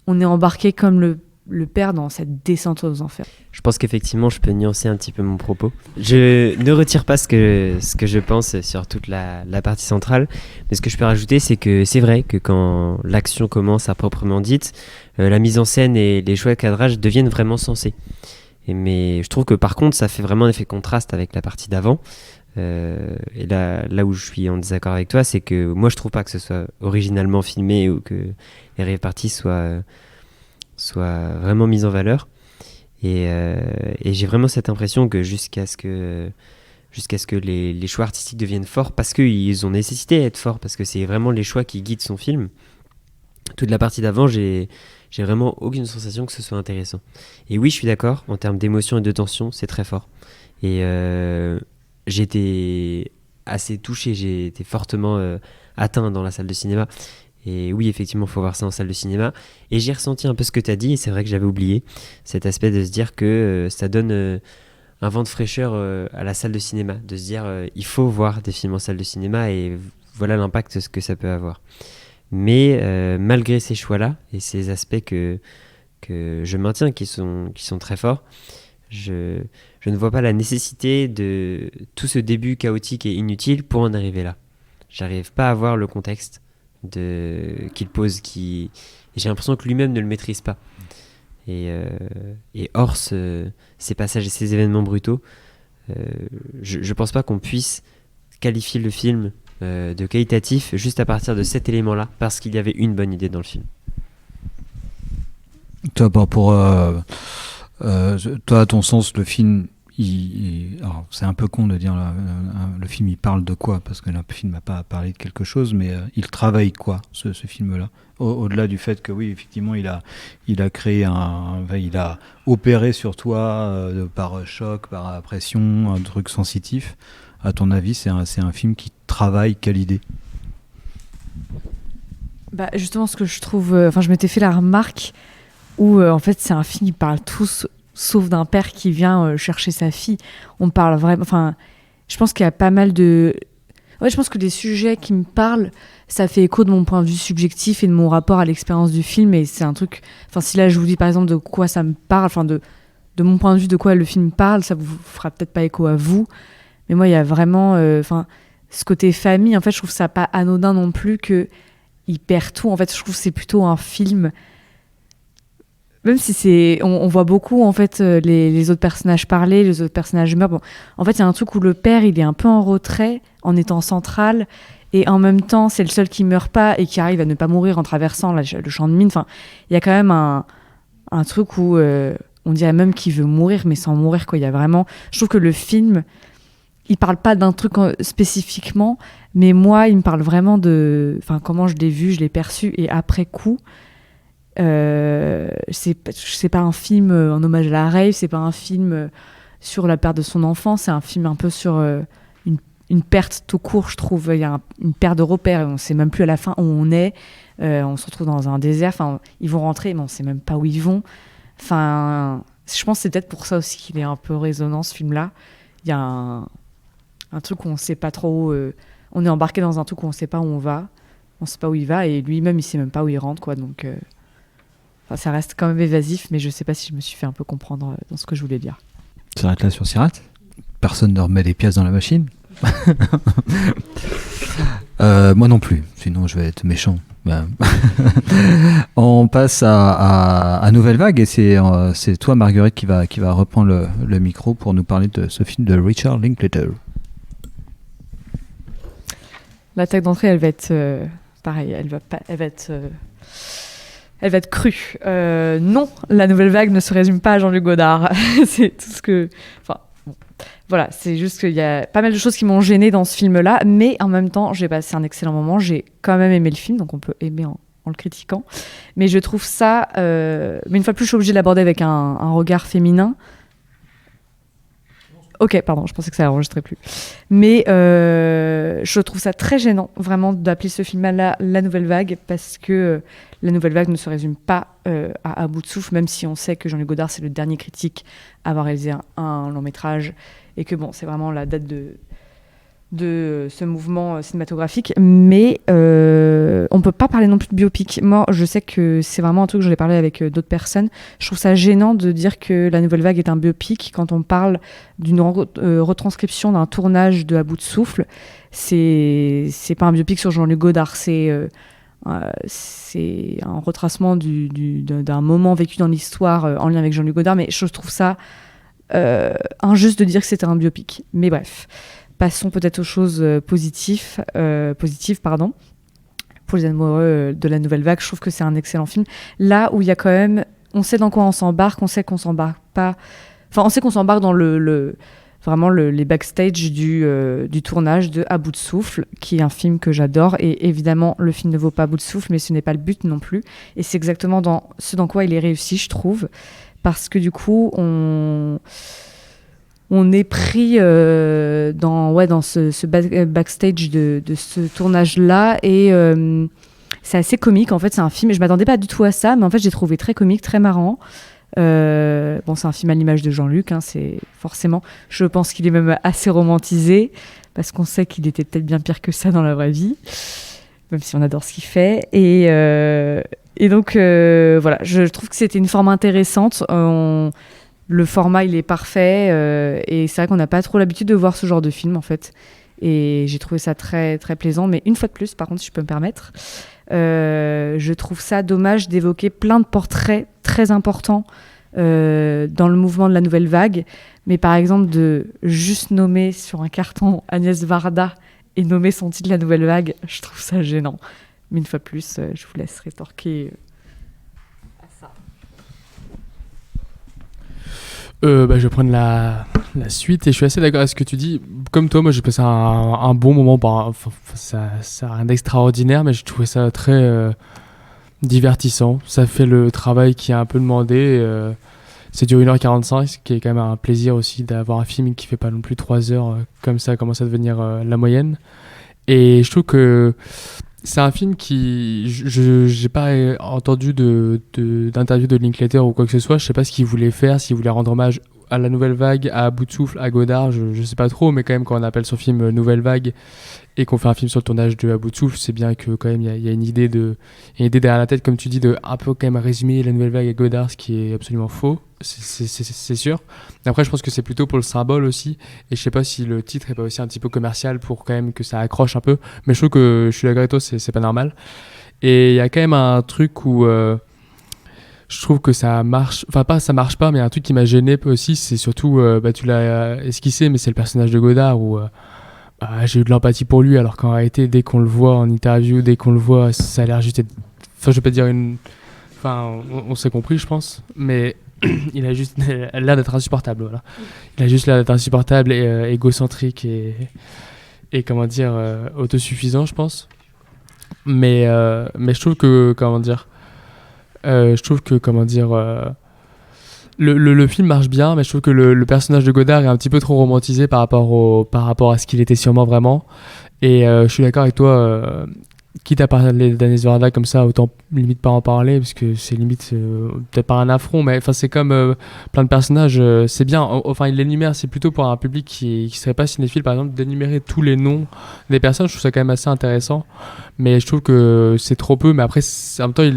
on est embarqué comme le père dans cette descente aux enfers. Je pense qu'effectivement, je peux nuancer un petit peu mon propos. Je ne retire pas ce que je pense sur toute la partie centrale, mais ce que je peux rajouter, c'est que c'est vrai que quand l'action commence à proprement dite, la mise en scène et les choix de cadrage deviennent vraiment sensés. Mais je trouve que par contre, ça fait vraiment un effet contraste avec la partie d'avant. Et là où je suis en désaccord avec toi, c'est que moi je trouve pas que ce soit originalement filmé ou que les rave parties soient vraiment mises en valeur. Et j'ai vraiment cette impression que jusqu'à ce que jusqu'à ce que les choix artistiques deviennent forts parce qu'ils ont nécessité d'être forts, parce que c'est vraiment les choix qui guident son film. Toute la partie d'avant, j'ai vraiment aucune sensation que ce soit intéressant. Et oui, je suis d'accord, en termes d'émotion et de tension, c'est très fort. Et j'ai été assez touché, j'ai été fortement atteint dans la salle de cinéma. Et oui, effectivement, il faut voir ça en salle de cinéma. Et j'ai ressenti un peu ce que tu as dit, et c'est vrai que j'avais oublié cet aspect de se dire que ça donne un vent de fraîcheur à la salle de cinéma, de se dire il faut voir des films en salle de cinéma, et voilà l'impact que ça peut avoir. Mais malgré ces choix-là et ces aspects que je maintiens, qui sont très forts, je ne vois pas la nécessité de tout ce début chaotique et inutile pour en arriver là. J'arrive pas à voir le contexte qu'il pose, et j'ai l'impression que lui-même ne le maîtrise pas. Et hors ces passages et ces événements brutaux, je pense pas qu'on puisse qualifier le film de qualitatif juste à partir de cet élément-là, parce qu'il y avait une bonne idée dans le film. Toi, toi, à ton sens, le film, alors, c'est un peu con de dire le film il parle de quoi, parce que le film n'a pas parlé de quelque chose, mais il travaille quoi, ce film-là, au-delà du fait que oui, effectivement, il a créé il a opéré sur toi par choc, par pression, un truc sensitif. À ton avis, c'est un film qui travaille quelle idée? Bah, justement, ce que je trouve, je m'étais fait la remarque où en fait c'est un film qui parle tous sauf d'un père qui vient chercher sa fille. On parle vraiment, je pense qu'il y a pas mal de... Ouais, je pense que les sujets qui me parlent, ça fait écho de mon point de vue subjectif et de mon rapport à l'expérience du film, et c'est un truc... si là je vous dis par exemple de quoi ça me parle, de mon point de vue de quoi le film parle, ça vous fera peut-être pas écho à vous, mais moi il y a vraiment... ce côté famille, en fait je trouve ça pas anodin non plus qu'il perd tout. En fait je trouve que c'est plutôt un film... Même si on voit beaucoup en fait les autres personnages parler, les autres personnages meurent. Bon, en fait, il y a un truc où le père, il est un peu en retrait, en étant central, et en même temps, c'est le seul qui meurt pas et qui arrive à ne pas mourir en traversant le champ de mine. Il y a quand même un truc où on dirait même qu'il veut mourir, mais sans mourir, quoi. Il y a vraiment... Je trouve que le film, il parle pas d'un truc spécifiquement, mais moi, il me parle vraiment de... comment je l'ai vu, je l'ai perçu, et après coup... c'est pas un film en hommage à la rave, c'est pas un film sur la perte de son enfant, c'est un film un peu sur une perte tout court, je trouve. Il y a une perte de repères, et on sait même plus à la fin où on est. On se retrouve dans un désert, ils vont rentrer, mais on sait même pas où ils vont. Je pense que c'est peut-être pour ça aussi qu'il est un peu résonnant, ce film-là. Il y a un truc où on sait pas trop, on est embarqué dans un truc où on sait pas où on va, on sait pas où il va, et lui-même il sait même pas où il rentre, quoi. Donc ça reste quand même évasif, mais je sais pas si je me suis fait un peu comprendre dans ce que je voulais dire. Ça s'arrête là sur Sirat. Personne ne remet des pièces dans la machine. Moi non plus, sinon je vais être méchant. On passe à Nouvelle Vague, et c'est toi, Marguerite, qui va reprendre le micro pour nous parler de ce film de Richard Linklater. L'attaque d'entrée, elle va être pareil, elle va être crue. Non, la Nouvelle Vague ne se résume pas à Jean-Luc Godard. C'est tout ce que... Voilà, c'est juste qu'il y a pas mal de choses qui m'ont gênée dans ce film-là, mais en même temps, j'ai passé un excellent moment. J'ai quand même aimé le film, donc on peut aimer en le critiquant. Mais je trouve ça... Mais une fois de plus, je suis obligée de l'aborder avec un regard féminin. Ok, pardon, je pensais que ça n'enregistrait plus. Mais je trouve ça très gênant, vraiment, d'appeler ce film-là La Nouvelle Vague, parce que La Nouvelle Vague ne se résume pas à bout de souffle, même si on sait que Jean-Luc Godard, c'est le dernier critique à avoir réalisé un long-métrage, et que bon, c'est vraiment la date de ce mouvement cinématographique. Mais on peut pas parler non plus de biopic. Moi, je sais que c'est vraiment un truc, j'en ai parlé avec d'autres personnes. Je trouve ça gênant de dire que La Nouvelle Vague est un biopic quand on parle d'une retranscription d'un tournage de À bout de souffle. C'est pas un biopic sur Jean-Luc Godard, c'est un retracement d'un moment vécu dans l'histoire en lien avec Jean-Luc Godard, mais je trouve ça injuste de dire que c'était un biopic. Mais bref, passons peut-être aux choses positives, pour les amoureux de La Nouvelle Vague. Je trouve que c'est un excellent film. Là où il y a quand même... On sait dans quoi on s'embarque, on sait qu'on s'embarque pas... on sait qu'on s'embarque dans vraiment les backstage du tournage de À bout de souffle, qui est un film que j'adore. Et évidemment, le film ne vaut pas À bout de souffle, mais ce n'est pas le but non plus. Et c'est exactement ce dans quoi il est réussi, je trouve. Parce que du coup, on est pris dans ce backstage de ce tournage-là. Et c'est assez comique. En fait, c'est un film, et je ne m'attendais pas du tout à ça, mais en fait, j'ai trouvé très comique, très marrant. Bon, c'est un film à l'image de Jean-Luc, hein, c'est forcément, je pense qu'il est même assez romantisé, parce qu'on sait qu'il était peut-être bien pire que ça dans la vraie vie, même si on adore ce qu'il fait. Et donc, voilà, je trouve que c'était une forme intéressante. Le format, il est parfait, et c'est vrai qu'on n'a pas trop l'habitude de voir ce genre de film, en fait. Et j'ai trouvé ça très, très plaisant. Mais une fois de plus, par contre, si je peux me permettre, je trouve ça dommage d'évoquer plein de portraits très importants dans le mouvement de la nouvelle vague. Mais par exemple, de juste nommer sur un carton Agnès Varda et nommer son titre La Nouvelle Vague, je trouve ça gênant. Mais une fois de plus, je vous laisse rétorquer à ça. Je vais prendre la suite et je suis assez d'accord avec ce que tu dis. Comme toi, moi j'ai passé un bon moment. Ça n'a rien d'extraordinaire, mais j'ai trouvé ça très divertissant. Ça fait le travail qui est un peu demandé. C'est du 1h45, ce qui est quand même un plaisir aussi d'avoir un film qui fait pas non plus 3 heures, comme ça commence à devenir la moyenne. Et je trouve que c'est un film qui... Je n'ai pas entendu d'interview de Linklater ou quoi que ce soit. Je ne sais pas ce qu'il voulait faire, s'il voulait rendre hommage à la Nouvelle Vague, à Bout de Souffle, à Godard, je ne sais pas trop, mais quand même quand on appelle son film Nouvelle Vague et qu'on fait un film sur le tournage de À Bout de Souffle, c'est bien que quand même il y a une idée derrière la tête, comme tu dis, de un peu quand même résumer la Nouvelle Vague à Godard, ce qui est absolument faux, c'est sûr. Après, je pense que c'est plutôt pour le symbole aussi, et je sais pas si le titre est pas aussi un petit peu commercial pour quand même que ça accroche un peu, mais je trouve que je suis d'accord avec toi, c'est pas normal. Et il y a quand même un truc où je trouve que ça marche, enfin pas ça marche pas, mais un truc qui m'a gêné aussi, c'est surtout, tu l'as esquissé, mais c'est le personnage de Godard où j'ai eu de l'empathie pour lui, alors qu'en réalité, dès qu'on le voit en interview, dès qu'on le voit, ça a l'air juste être... Enfin, je vais pas dire une... Enfin, on s'est compris, je pense, mais il a juste l'air d'être insupportable, voilà. Il a juste l'air d'être insupportable et égocentrique et comment dire, autosuffisant, je pense. Mais je trouve que, le film marche bien, mais je trouve que le personnage de Godard est un petit peu trop romantisé par rapport à ce qu'il était sûrement vraiment. Et je suis d'accord avec toi, quitte à parler d'Agnès Varda comme ça, autant limite pas en parler, parce que c'est limite peut-être pas un affront, mais c'est comme plein de personnages, c'est bien. Enfin, il l'énumère, c'est plutôt pour un public qui serait pas cinéphile, par exemple, d'énumérer tous les noms des personnes. Je trouve ça quand même assez intéressant, mais je trouve que c'est trop peu. Mais après, en même temps,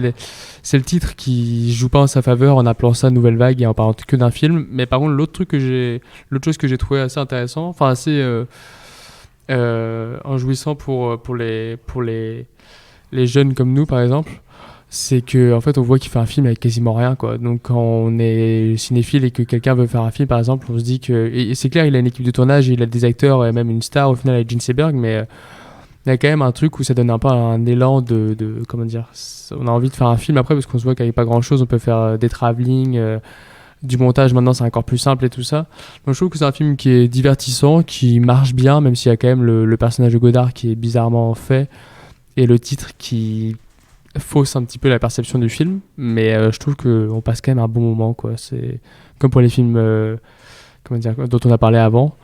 c'est le titre qui joue pas en sa faveur en appelant ça Nouvelle Vague et en parlant que d'un film. Mais par contre, l'autre chose que j'ai trouvé assez intéressant, enfin assez enjouissant pour les jeunes comme nous, par exemple, c'est que en fait on voit qu'il fait un film avec quasiment rien, quoi. Donc quand on est cinéphile et que quelqu'un veut faire un film, par exemple, on se dit que, et c'est clair, il a une équipe de tournage, il a des acteurs et même une star au final avec Gene Seberg, mais il y a quand même un truc où ça donne un peu un élan de comment dire, on a envie de faire un film après, parce qu'on se voit qu'avec pas grand chose on peut faire des travelling, du montage maintenant c'est encore plus simple et tout ça. Donc je trouve que c'est un film qui est divertissant, qui marche bien, même s'il y a quand même le personnage de Godard qui est bizarrement fait et le titre qui fausse un petit peu la perception du film, mais je trouve qu'on passe quand même un bon moment, quoi. C'est comme pour les films dont on a parlé avant,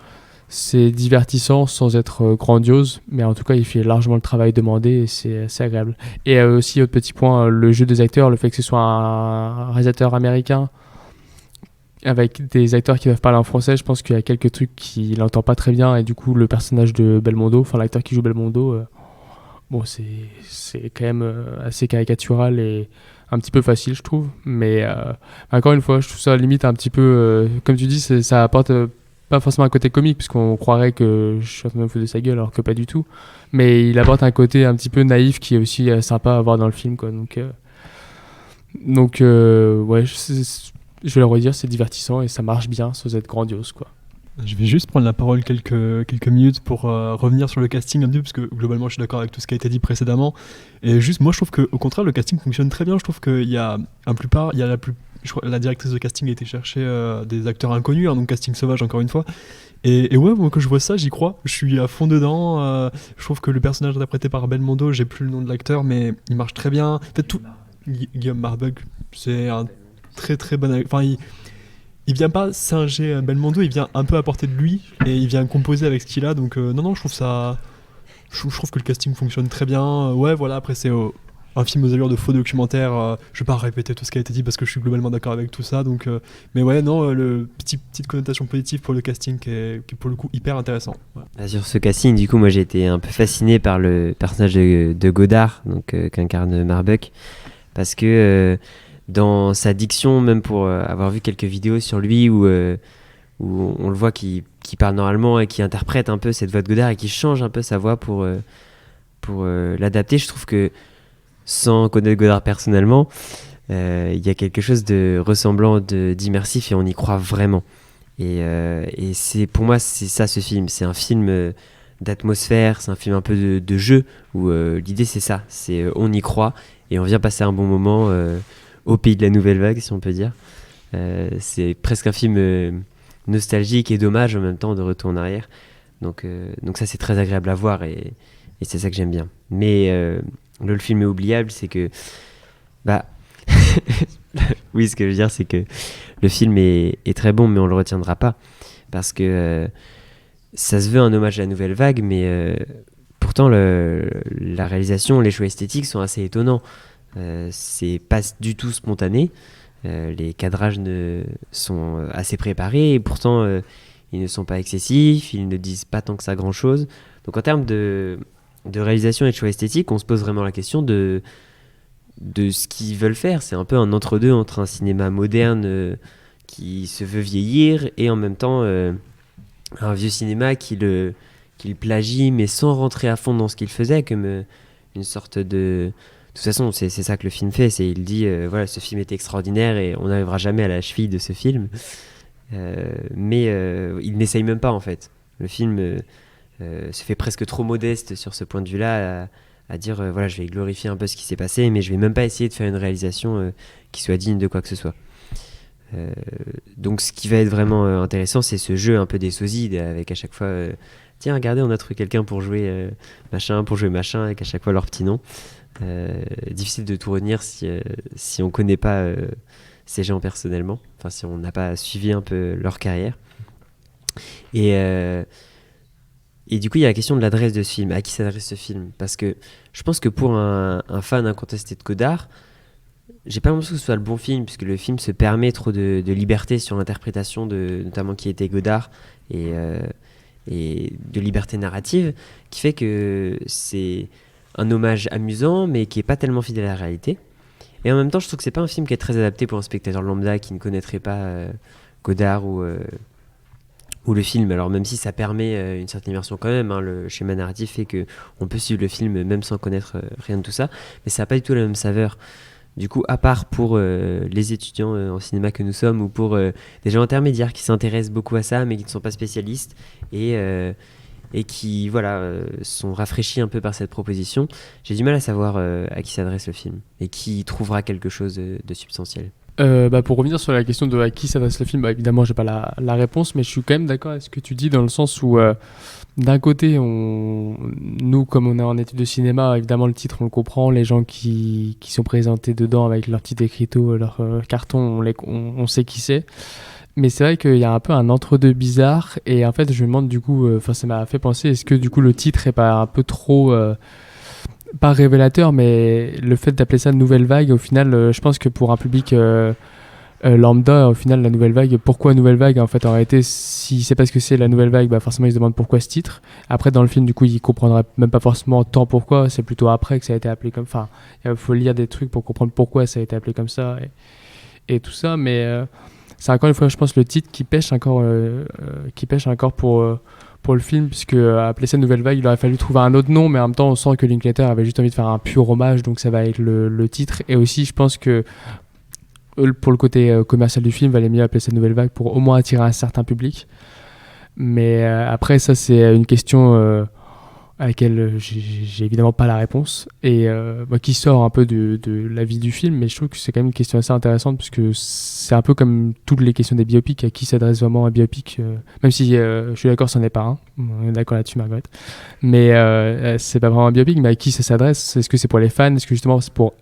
c'est divertissant sans être grandiose, mais en tout cas il fait largement le travail demandé et c'est agréable. Et aussi autre petit point, le jeu des acteurs, le fait que ce soit un réalisateur américain avec des acteurs qui doivent parler en français, je pense qu'il y a quelques trucs qu'il n'entend pas très bien, et du coup le personnage de Belmondo, enfin l'acteur qui joue Belmondo, bon c'est quand même assez caricatural et un petit peu facile, je trouve, mais encore une fois je trouve ça limite un petit peu comme tu dis, ça apporte pas forcément un côté comique, puisqu'on croirait que je suis en train de me foutre de sa gueule alors que pas du tout, mais il apporte un côté un petit peu naïf qui est aussi sympa à voir dans le film, quoi. Donc ouais, je vais le redire, c'est divertissant et ça marche bien sans être grandiose, quoi. Je vais juste prendre la parole quelques minutes pour revenir sur le casting un peu, parce que globalement je suis d'accord avec tout ce qui a été dit précédemment. Et juste, moi je trouve qu'au contraire le casting fonctionne très bien. Je trouve qu'il y a je crois, la directrice de casting a été chercher des acteurs inconnus, hein, donc casting sauvage encore une fois. Et ouais, moi quand je vois ça, j'y crois. Je suis à fond dedans. Je trouve que le personnage interprété par Belmondo, j'ai plus le nom de l'acteur, mais il marche très bien. En fait, Guillaume Marbeug, c'est un très très bon. Enfin, il vient pas singer Belmondo, il vient un peu apporter de lui et il vient composer avec ce qu'il a. Donc non, je trouve ça. Je trouve que le casting fonctionne très bien. Ouais, voilà. Après, c'est un film aux allures de faux documentaire. Je vais pas répéter tout ce qui a été dit parce que je suis globalement d'accord avec tout ça. Donc, mais ouais, non, petite connotation positive pour le casting qui est pour le coup hyper intéressant. Ouais. Sur ce casting, du coup, moi j'ai été un peu fasciné par le personnage de Godard, donc qu'incarne Marbeuk, parce que dans sa diction, même pour avoir vu quelques vidéos sur lui où on le voit qui parle normalement et qui interprète un peu cette voix de Godard et qui change un peu sa voix pour l'adapter, je trouve que sans connaître Godard personnellement, il y a quelque chose de ressemblant, d'immersif et on y croit vraiment. Et pour moi, c'est ça ce film. C'est un film d'atmosphère, c'est un film un peu de jeu où l'idée c'est ça. C'est on y croit et on vient passer un bon moment au pays de la nouvelle vague, si on peut dire. C'est presque un film nostalgique et dommage en même temps de retour en arrière. Donc ça c'est très agréable à voir et c'est ça que j'aime bien. Mais le film est oubliable, c'est que oui, ce que je veux dire c'est que le film est très bon mais on le retiendra pas parce que ça se veut un hommage à la nouvelle vague mais pourtant la réalisation, les choix esthétiques sont assez étonnants. C'est pas du tout spontané. Les cadrages sont assez préparés et pourtant ils ne sont pas excessifs, ils ne disent pas tant que ça grand chose. Donc en termes de réalisation et de choix esthétique, on se pose vraiment la question de ce qu'ils veulent faire. C'est un peu un entre-deux entre un cinéma moderne qui se veut vieillir et en même temps un vieux cinéma qu'il plagie mais sans rentrer à fond dans ce qu'il faisait, comme une sorte de... De toute façon, c'est ça que le film fait. Il dit, voilà, ce film est extraordinaire et on n'arrivera jamais à la cheville de ce film. Mais il n'essaye même pas, en fait. Le film se fait presque trop modeste sur ce point de vue-là, à dire, voilà, je vais glorifier un peu ce qui s'est passé, mais je vais même pas essayer de faire une réalisation qui soit digne de quoi que ce soit. Donc ce qui va être vraiment intéressant, c'est ce jeu un peu des sosies, avec à chaque fois... tiens, regardez, on a trouvé quelqu'un pour jouer machin, avec à chaque fois leur petit nom. Difficile de tout retenir si on connaît pas ces gens personnellement, enfin si on n'a pas suivi un peu leur carrière et du coup il y a la question de l'adresse de ce film, à qui s'adresse ce film, parce que je pense que pour un fan incontesté de Godard, j'ai pas l'impression que ce soit le bon film, puisque le film se permet trop de liberté sur l'interprétation de notamment qui était Godard et de liberté narrative, qui fait que c'est un hommage amusant mais qui est pas tellement fidèle à la réalité. Et en même temps je trouve que c'est pas un film qui est très adapté pour un spectateur lambda qui ne connaîtrait pas Godard ou le film, alors même si ça permet une certaine immersion quand même, hein, le schéma narratif fait que on peut suivre le film même sans connaître rien de tout ça, mais ça n'a pas du tout la même saveur. Du coup, à part pour les étudiants en cinéma que nous sommes ou pour des gens intermédiaires qui s'intéressent beaucoup à ça mais qui ne sont pas spécialistes et qui sont rafraîchis un peu par cette proposition, j'ai du mal à savoir à qui s'adresse le film et qui trouvera quelque chose de substantiel. Pour revenir sur la question de à qui s'adresse le film, évidemment j'ai pas la réponse, mais je suis quand même d'accord avec ce que tu dis dans le sens où d'un côté nous comme on est en études de cinéma, évidemment le titre on le comprend, les gens qui sont présentés dedans avec leur petit écriteau, leur carton, on sait qui c'est. Mais c'est vrai qu'il y a un peu un entre-deux bizarre et en fait je me demande du coup, ça m'a fait penser, est-ce que du coup le titre est pas un peu trop, pas révélateur, mais le fait d'appeler ça Nouvelle Vague, au final je pense que pour un public lambda, au final la Nouvelle Vague, pourquoi Nouvelle Vague en fait en réalité, si c'est parce que c'est la Nouvelle Vague, forcément ils se demandent pourquoi ce titre. Après dans le film du coup ils comprendraient même pas forcément tant pourquoi, c'est plutôt après que ça a été appelé comme, enfin il faut lire des trucs pour comprendre pourquoi ça a été appelé comme ça et tout ça, mais... c'est encore une fois, je pense, le titre qui pêche encore pour le film, puisque appeler ça Nouvelle Vague, il aurait fallu trouver un autre nom, mais en même temps, on sent que Linklater avait juste envie de faire un pur hommage, donc ça va avec le titre. Et aussi, je pense que pour le côté commercial du film, il valait mieux appeler ça Nouvelle Vague pour au moins attirer un certain public. Mais après, ça, c'est une question à laquelle j'ai évidemment pas la réponse, et qui sort un peu de la vie du film, mais je trouve que c'est quand même une question assez intéressante, parce que c'est un peu comme toutes les questions des biopics, à qui s'adresse vraiment un biopic, même si je suis d'accord, c'en est pas un, on est d'accord là-dessus, Margaret, mais c'est pas vraiment un biopic, mais à qui ça s'adresse? Est-ce que c'est pour les fans? Est-ce que justement c'est pour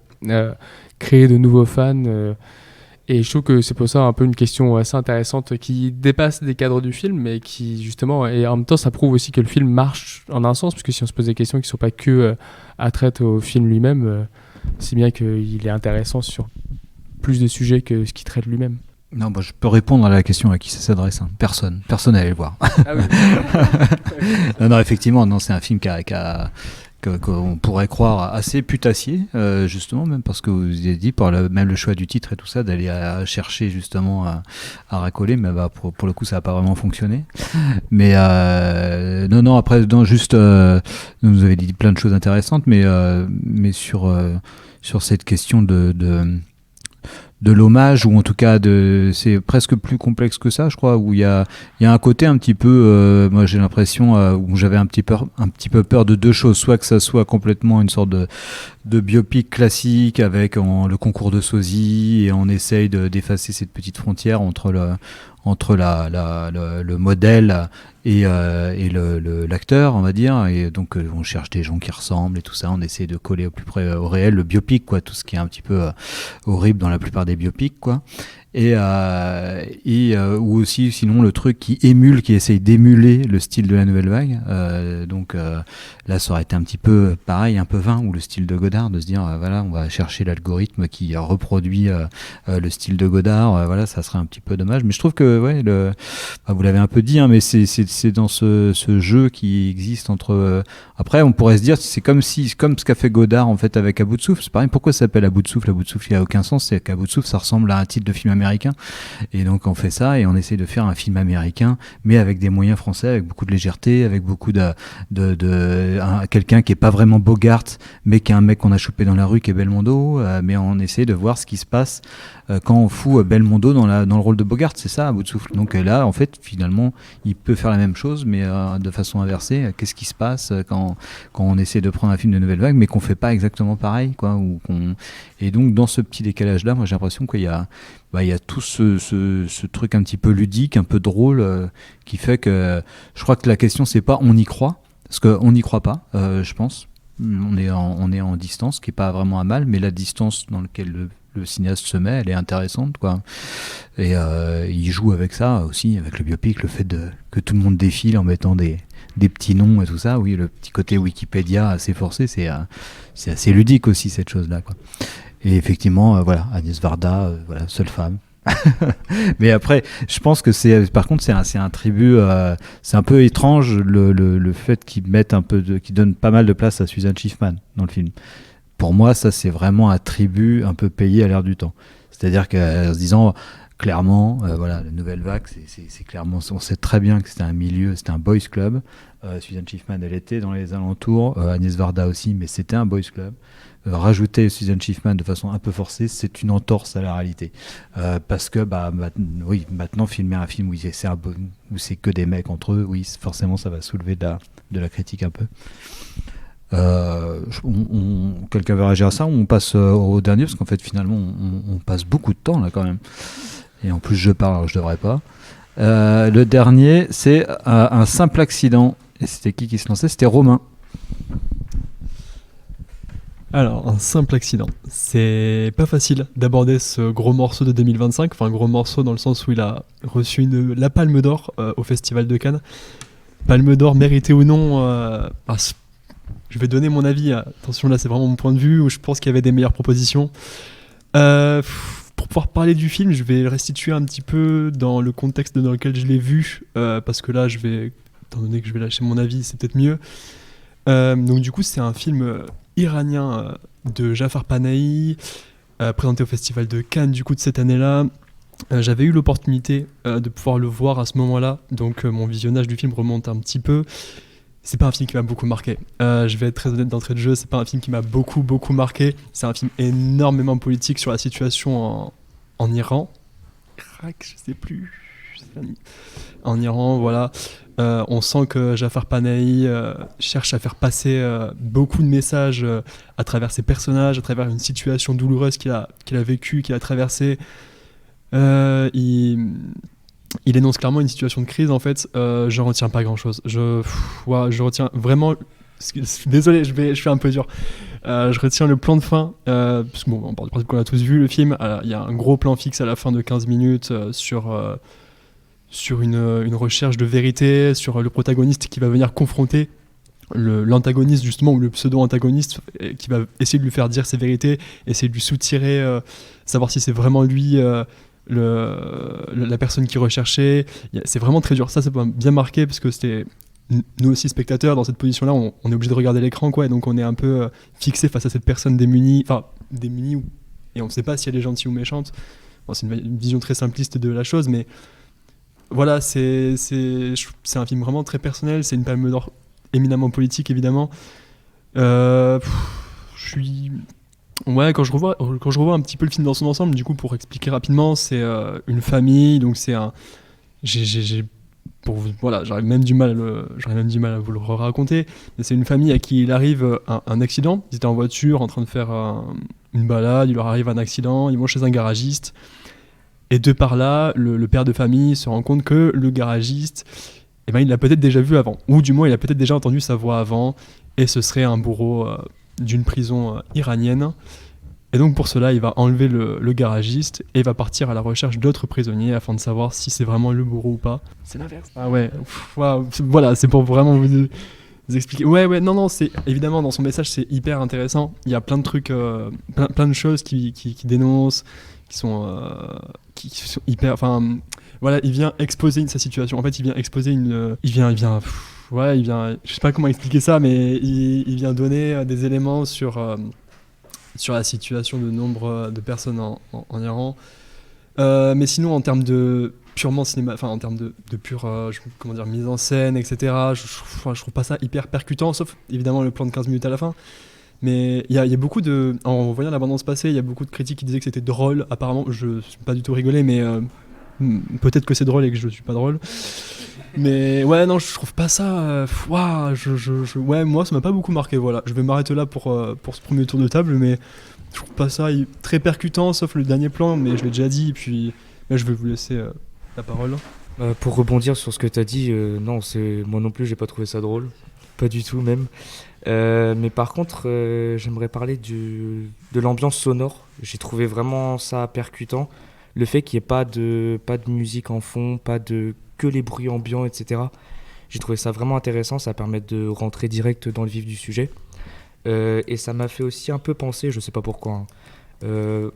créer de nouveaux fans? Et je trouve que c'est pour ça un peu une question assez intéressante qui dépasse des cadres du film, mais qui justement, et en même temps ça prouve aussi que le film marche en un sens, parce que si on se pose des questions qui ne sont pas que attraites au film lui-même, c'est bien qu'il est intéressant sur plus de sujets que ce qu'il traite lui-même. Non, je peux répondre à la question à qui ça s'adresse. Hein. Personne à aller le voir. Ah oui. non, effectivement, non, c'est un film qu'on pourrait croire assez putassier, justement, même parce que vous avez dit, même le choix du titre et tout ça, d'aller chercher justement à racoler, mais pour le coup, ça n'a pas vraiment fonctionné. Mais non, après, juste, vous avez dit plein de choses intéressantes, mais sur cette question de l'hommage, ou en tout cas c'est presque plus complexe que ça, je crois, où il y a un côté un petit peu, moi j'ai l'impression, où j'avais un petit peu peur de deux choses, soit que ça soit complètement une sorte de biopic classique avec le concours de sosie, et on essaye d'effacer cette petite frontière entre le modèle et l'acteur, on va dire, et donc on cherche des gens qui ressemblent et tout ça, on essaie de coller au plus près au réel, le biopic, quoi, tout ce qui est un petit peu horrible dans la plupart des biopics, quoi. Ou aussi sinon le truc qui essaye d'émuler le style de la nouvelle vague, donc là ça aurait été un petit peu pareil, un peu vain, ou le style de Godard, de se dire voilà, on va chercher l'algorithme qui reproduit le style de Godard, voilà, ça serait un petit peu dommage, mais je trouve que vous l'avez un peu dit, hein, mais c'est dans ce jeu qui existe entre après on pourrait se dire c'est comme ce qu'a fait Godard en fait avec À bout de souffle, c'est pareil, pourquoi ça s'appelle À bout de souffle? À bout de souffle, il n'y a aucun sens, c'est qu'à bout de souffle ça ressemble à un titre de film américain, et donc on fait ça et on essaie de faire un film américain mais avec des moyens français, avec beaucoup de légèreté, avec beaucoup quelqu'un qui est pas vraiment Bogart mais qui est un mec qu'on a chopé dans la rue, qui est Belmondo, mais on essaie de voir ce qui se passe quand on fout Belmondo dans le rôle de Bogart, c'est ça À bout de souffle. Donc là en fait finalement il peut faire la même chose mais de façon inversée. Qu'est-ce qui se passe quand on essaie de prendre un film de nouvelle vague mais qu'on fait pas exactement pareil, quoi, et donc dans ce petit décalage là, moi j'ai l'impression qu'il y a tout ce truc un petit peu ludique, un peu drôle, qui fait que je crois que la question c'est pas on y croit, parce qu'on n'y croit pas, je pense. On est en distance, qui est pas vraiment un mal, mais la distance dans laquelle le cinéaste se met, elle est intéressante, quoi. Et il joue avec ça aussi, avec le biopic, le fait que tout le monde défile en mettant des petits noms et tout ça. Oui, le petit côté Wikipédia assez forcé, c'est assez ludique aussi, cette chose-là, quoi. Et effectivement, voilà, Agnès Varda, voilà, seule femme. Mais après, je pense que par contre, c'est un tribut, c'est un peu étrange le fait qu'ils donnent pas mal de place à Susan Schiffman dans le film. Pour moi, ça c'est vraiment un tribut un peu payé à l'air du temps. C'est-à-dire qu'en se disant clairement, voilà, la nouvelle vague, c'est clairement, on sait très bien que c'était un boys club. Susan Schiffman, elle était dans les alentours, Agnès Varda aussi, mais c'était un boys club. Rajouter Susan Schiffman de façon un peu forcée, c'est une entorse à la réalité, parce que maintenant filmer un film où c'est que des mecs entre eux, oui, forcément ça va soulever de la critique un peu. Quelqu'un veut réagir à ça, ou on passe au dernier, parce qu'en fait finalement on passe beaucoup de temps là quand même, et en plus je parle alors je devrais pas. Le dernier, c'est un simple accident, et c'était qui se lançait? C'était Romain. Alors, un simple accident. C'est pas facile d'aborder ce gros morceau de 2025, enfin gros morceau dans le sens où il a reçu la Palme d'Or au Festival de Cannes. Palme d'Or méritée ou non, je vais donner mon avis, attention là c'est vraiment mon point de vue, où je pense qu'il y avait des meilleures propositions. Pour pouvoir parler du film, je vais le restituer un petit peu dans le contexte dans lequel je l'ai vu, parce que là étant donné que je vais lâcher mon avis, c'est peut-être mieux. Donc du coup c'est un film iranien de Jafar Panahi, présenté au Festival de Cannes du coup de cette année-là. J'avais eu l'opportunité de pouvoir le voir à ce moment-là, donc mon visionnage du film remonte un petit peu. C'est pas un film qui m'a beaucoup marqué. Je vais être très honnête d'entrée de jeu, c'est pas un film qui m'a beaucoup marqué. C'est un film énormément politique sur la situation en Iran. Irak, je sais plus. En Iran, voilà. On sent que Jafar Panahi cherche à faire passer beaucoup de messages à travers ses personnages, à travers une situation douloureuse qu'il a vécue, qu'il a traversée. Il énonce clairement une situation de crise, en fait. Je retiens pas grand-chose. Je retiens vraiment... Désolé, je fais un peu dur. Je retiens le plan de fin, parce que on part du principe qu'on a tous vu le film. Il y a un gros plan fixe à la fin de 15 minutes sur une recherche de vérité, sur le protagoniste qui va venir confronter l'antagoniste justement, ou le pseudo-antagoniste, qui va essayer de lui faire dire ses vérités, essayer de lui soutirer, savoir si c'est vraiment lui la personne qui recherchait. C'est vraiment très dur. Ça m'a bien marqué, parce que c'était... Nous aussi, spectateurs, dans cette position-là, on est obligé de regarder l'écran, quoi, et donc on est un peu fixé face à cette personne démunie, et on ne sait pas si elle est gentille ou méchante. Bon, c'est une vision très simpliste de la chose, mais voilà, c'est un film vraiment très personnel, c'est une palme d'or éminemment politique, évidemment. Quand je revois un petit peu le film dans son ensemble, du coup, pour expliquer rapidement, c'est une famille, donc c'est un... j'aurais même du mal à vous le raconter, mais c'est une famille à qui il arrive un accident. Ils étaient en voiture en train de faire une balade, il leur arrive un accident, ils vont chez un garagiste, et de par là, le père de famille se rend compte que le garagiste, il l'a peut-être déjà vu avant, ou du moins il a peut-être déjà entendu sa voix avant, et ce serait un bourreau d'une prison iranienne. Et donc pour cela, il va enlever le garagiste et va partir à la recherche d'autres prisonniers afin de savoir si c'est vraiment le bourreau ou pas. C'est l'inverse. Ah ouais, voilà, c'est pour vraiment vous expliquer. Non, c'est évidemment, dans son message, c'est hyper intéressant. Il y a plein de trucs, plein de choses qui dénoncent, qui sont hyper... Enfin, voilà, il vient exposer sa situation. En fait, il vient exposer je sais pas comment expliquer ça, mais il vient donner des éléments sur la situation de nombre de personnes en Iran. Mais sinon, en termes de purement cinéma, enfin en termes de pure mise en scène, etc., je trouve pas ça hyper percutant, sauf évidemment le plan de 15 minutes à la fin. Mais il y a beaucoup de... En voyant l'abondance passée, il y a beaucoup de critiques qui disaient que c'était drôle. Apparemment, je ne suis pas du tout rigolé, mais peut-être que c'est drôle et que je ne suis pas drôle. Mais ouais, non, je trouve pas ça... moi, ça m'a pas beaucoup marqué, voilà. Je vais m'arrêter là pour ce premier tour de table, mais je trouve pas ça très percutant, sauf le dernier plan, mais je l'ai déjà dit, et puis là, je vais vous laisser la parole. Pour rebondir sur ce que tu as dit, non, moi non plus, j'ai pas trouvé ça drôle. Pas du tout, même. Mais par contre, j'aimerais parler de l'ambiance sonore. J'ai trouvé vraiment ça percutant. Le fait qu'il n'y ait pas de musique en fond, que les bruits ambiants, etc. J'ai trouvé ça vraiment intéressant, ça permet de rentrer direct dans le vif du sujet. Et ça m'a fait aussi un peu penser, je sais pas pourquoi, qu'on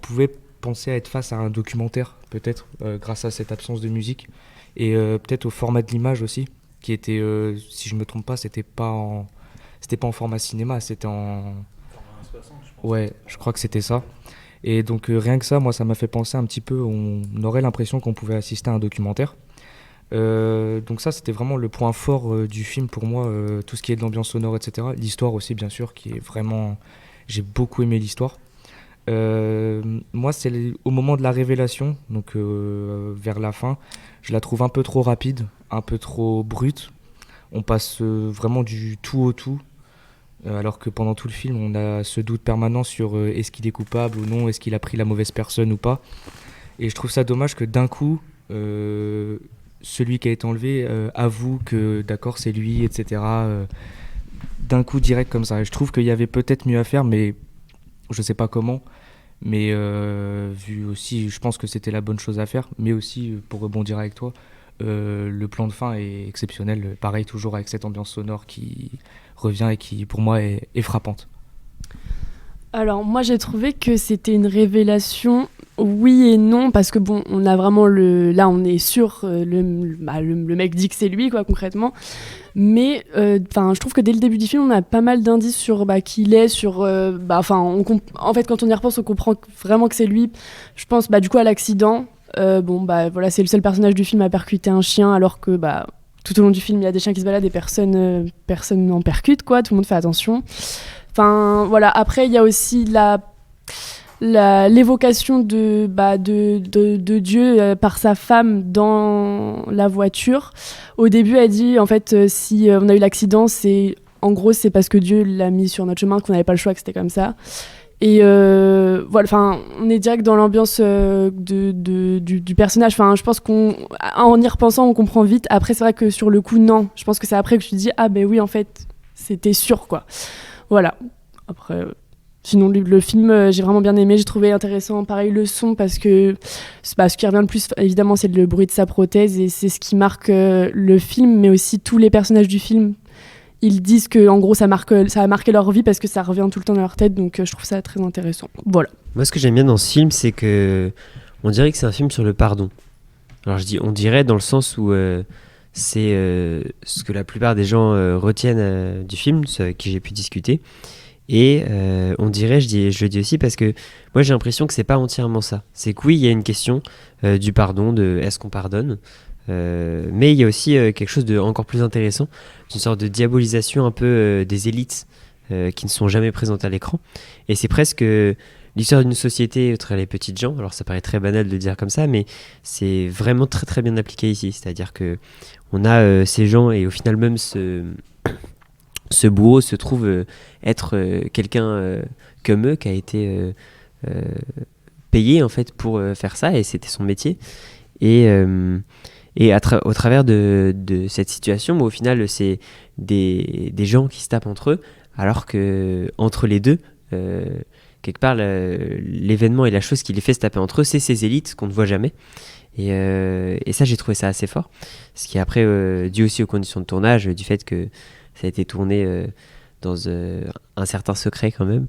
pouvait penser à être face à un documentaire, peut-être, grâce à cette absence de musique. Et peut-être au format de l'image aussi, qui était, si je me trompe pas, c'était pas en format cinéma, c'était en... Format 60, je pense. Ouais, je crois que c'était ça. Et donc rien que ça, moi ça m'a fait penser un petit peu, on aurait l'impression qu'on pouvait assister à un documentaire. Donc ça c'était vraiment le point fort du film pour moi, tout ce qui est de l'ambiance sonore, etc. L'histoire aussi bien sûr, qui est vraiment... J'ai beaucoup aimé l'histoire. Moi c'est au moment de la révélation, donc vers la fin, je la trouve un peu trop rapide, un peu trop brute. On passe vraiment du tout au tout. Alors que pendant tout le film, on a ce doute permanent sur est-ce qu'il est coupable ou non, est-ce qu'il a pris la mauvaise personne ou pas. Et je trouve ça dommage que d'un coup, celui qui a été enlevé avoue que d'accord, c'est lui, etc. D'un coup, direct comme ça. Et je trouve qu'il y avait peut-être mieux à faire, mais je sais pas comment. Mais vu aussi, je pense que c'était la bonne chose à faire. Mais aussi, pour rebondir avec toi, le plan de fin est exceptionnel. Pareil, toujours avec cette ambiance sonore qui revient et qui, pour moi, est frappante. Alors, moi, j'ai trouvé que c'était une révélation, oui et non, parce que bon, on a vraiment là, on est sûr, le mec dit que c'est lui, quoi, concrètement. Mais, je trouve que dès le début du film, on a pas mal d'indices sur qui il est, sur, en fait, quand on y repense, on comprend vraiment que c'est lui. Je pense, du coup, à l'accident. Voilà, c'est le seul personnage du film à percuter un chien, alors que, tout au long du film, il y a des chiens qui se baladent et personne n'en percute, quoi. Tout le monde fait attention. Enfin, voilà. Après, il y a aussi l'évocation de Dieu par sa femme dans la voiture. Au début, elle dit en fait, si on a eu l'accident, c'est parce que Dieu l'a mis sur notre chemin, qu'on n'avait pas le choix, que c'était comme ça. Et voilà, enfin, on est direct dans l'ambiance du personnage. Enfin, je pense qu'en y repensant, on comprend vite. Après, c'est vrai que sur le coup, non. Je pense que c'est après que je me dis, ah ben oui, en fait, c'était sûr, quoi. Voilà. Après, sinon, le film, j'ai vraiment bien aimé. J'ai trouvé intéressant, pareil, le son, parce que ce qui revient le plus, évidemment, c'est le bruit de sa prothèse, et c'est ce qui marque le film, mais aussi tous les personnages du film. Ils disent que en gros ça a marqué leur vie parce que ça revient tout le temps dans leur tête, donc je trouve ça très intéressant. Voilà. Moi, ce que j'aime bien dans ce film, c'est que on dirait que c'est un film sur le pardon. Alors je dis on dirait dans le sens où c'est ce que la plupart des gens retiennent du film, ceux avec qui j'ai pu discuter. Et on dirait, je le dis aussi parce que moi j'ai l'impression que c'est pas entièrement ça. C'est que oui, il y a une question du pardon, de est-ce qu'on pardonne, mais il y a aussi quelque chose de encore plus intéressant, d'une sorte de diabolisation un peu des élites qui ne sont jamais présentes à l'écran. Et c'est presque l'histoire d'une société entre les petites gens. Alors ça paraît très banal de dire comme ça, mais c'est vraiment très très bien appliqué ici. C'est-à-dire que on a ces gens, et au final même ce bourreau se trouve être quelqu'un comme eux, qui a été payé en fait pour faire ça, et c'était son métier. Et au travers de cette situation, au final, c'est des gens qui se tapent entre eux, alors que entre les deux, quelque part, l'événement et la chose qui les fait se taper entre eux, c'est ces élites qu'on ne voit jamais. Et ça, j'ai trouvé ça assez fort. Ce qui est après dû aussi aux conditions de tournage, du fait que ça a été tourné dans un certain secret quand même.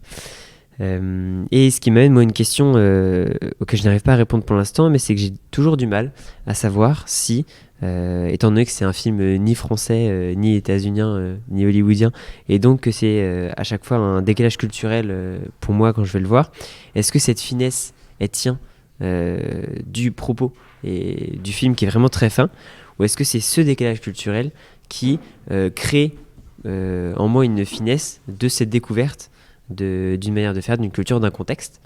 Et ce qui m'amène, moi, une question auquel je n'arrive pas à répondre pour l'instant, mais c'est que j'ai toujours du mal à savoir si, étant donné que c'est un film ni français, ni états-unien, ni hollywoodien, et donc que c'est à chaque fois un décalage culturel pour moi quand je vais le voir, est-ce que cette finesse, elle tient du propos et du film qui est vraiment très fin, ou est-ce que c'est ce décalage culturel qui crée en moi une finesse de cette découverte d'une manière de faire, d'une culture, d'un contexte.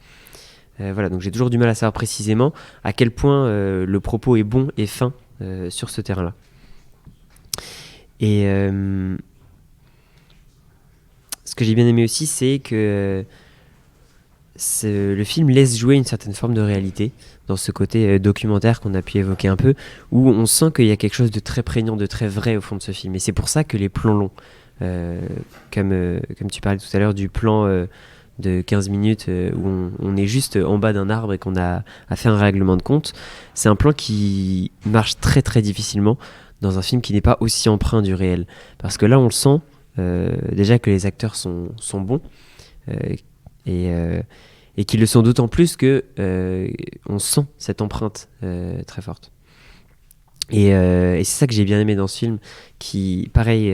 Voilà, donc j'ai toujours du mal à savoir précisément à quel point le propos est bon et fin sur ce terrain-là. Et ce que j'ai bien aimé aussi, c'est que le film laisse jouer une certaine forme de réalité dans ce côté documentaire qu'on a pu évoquer un peu, où on sent qu'il y a quelque chose de très prégnant, de très vrai au fond de ce film. Et c'est pour ça que les plans longs, comme tu parlais tout à l'heure du plan de 15 minutes où on est juste en bas d'un arbre et qu'on a fait un règlement de compte, c'est un plan qui marche très très difficilement dans un film qui n'est pas aussi empreint du réel. Parce que là, on le sent déjà que les acteurs sont bons et qu'ils le sont d'autant plus que on sent cette empreinte très forte. Et c'est ça que j'ai bien aimé dans ce film, qui, pareil,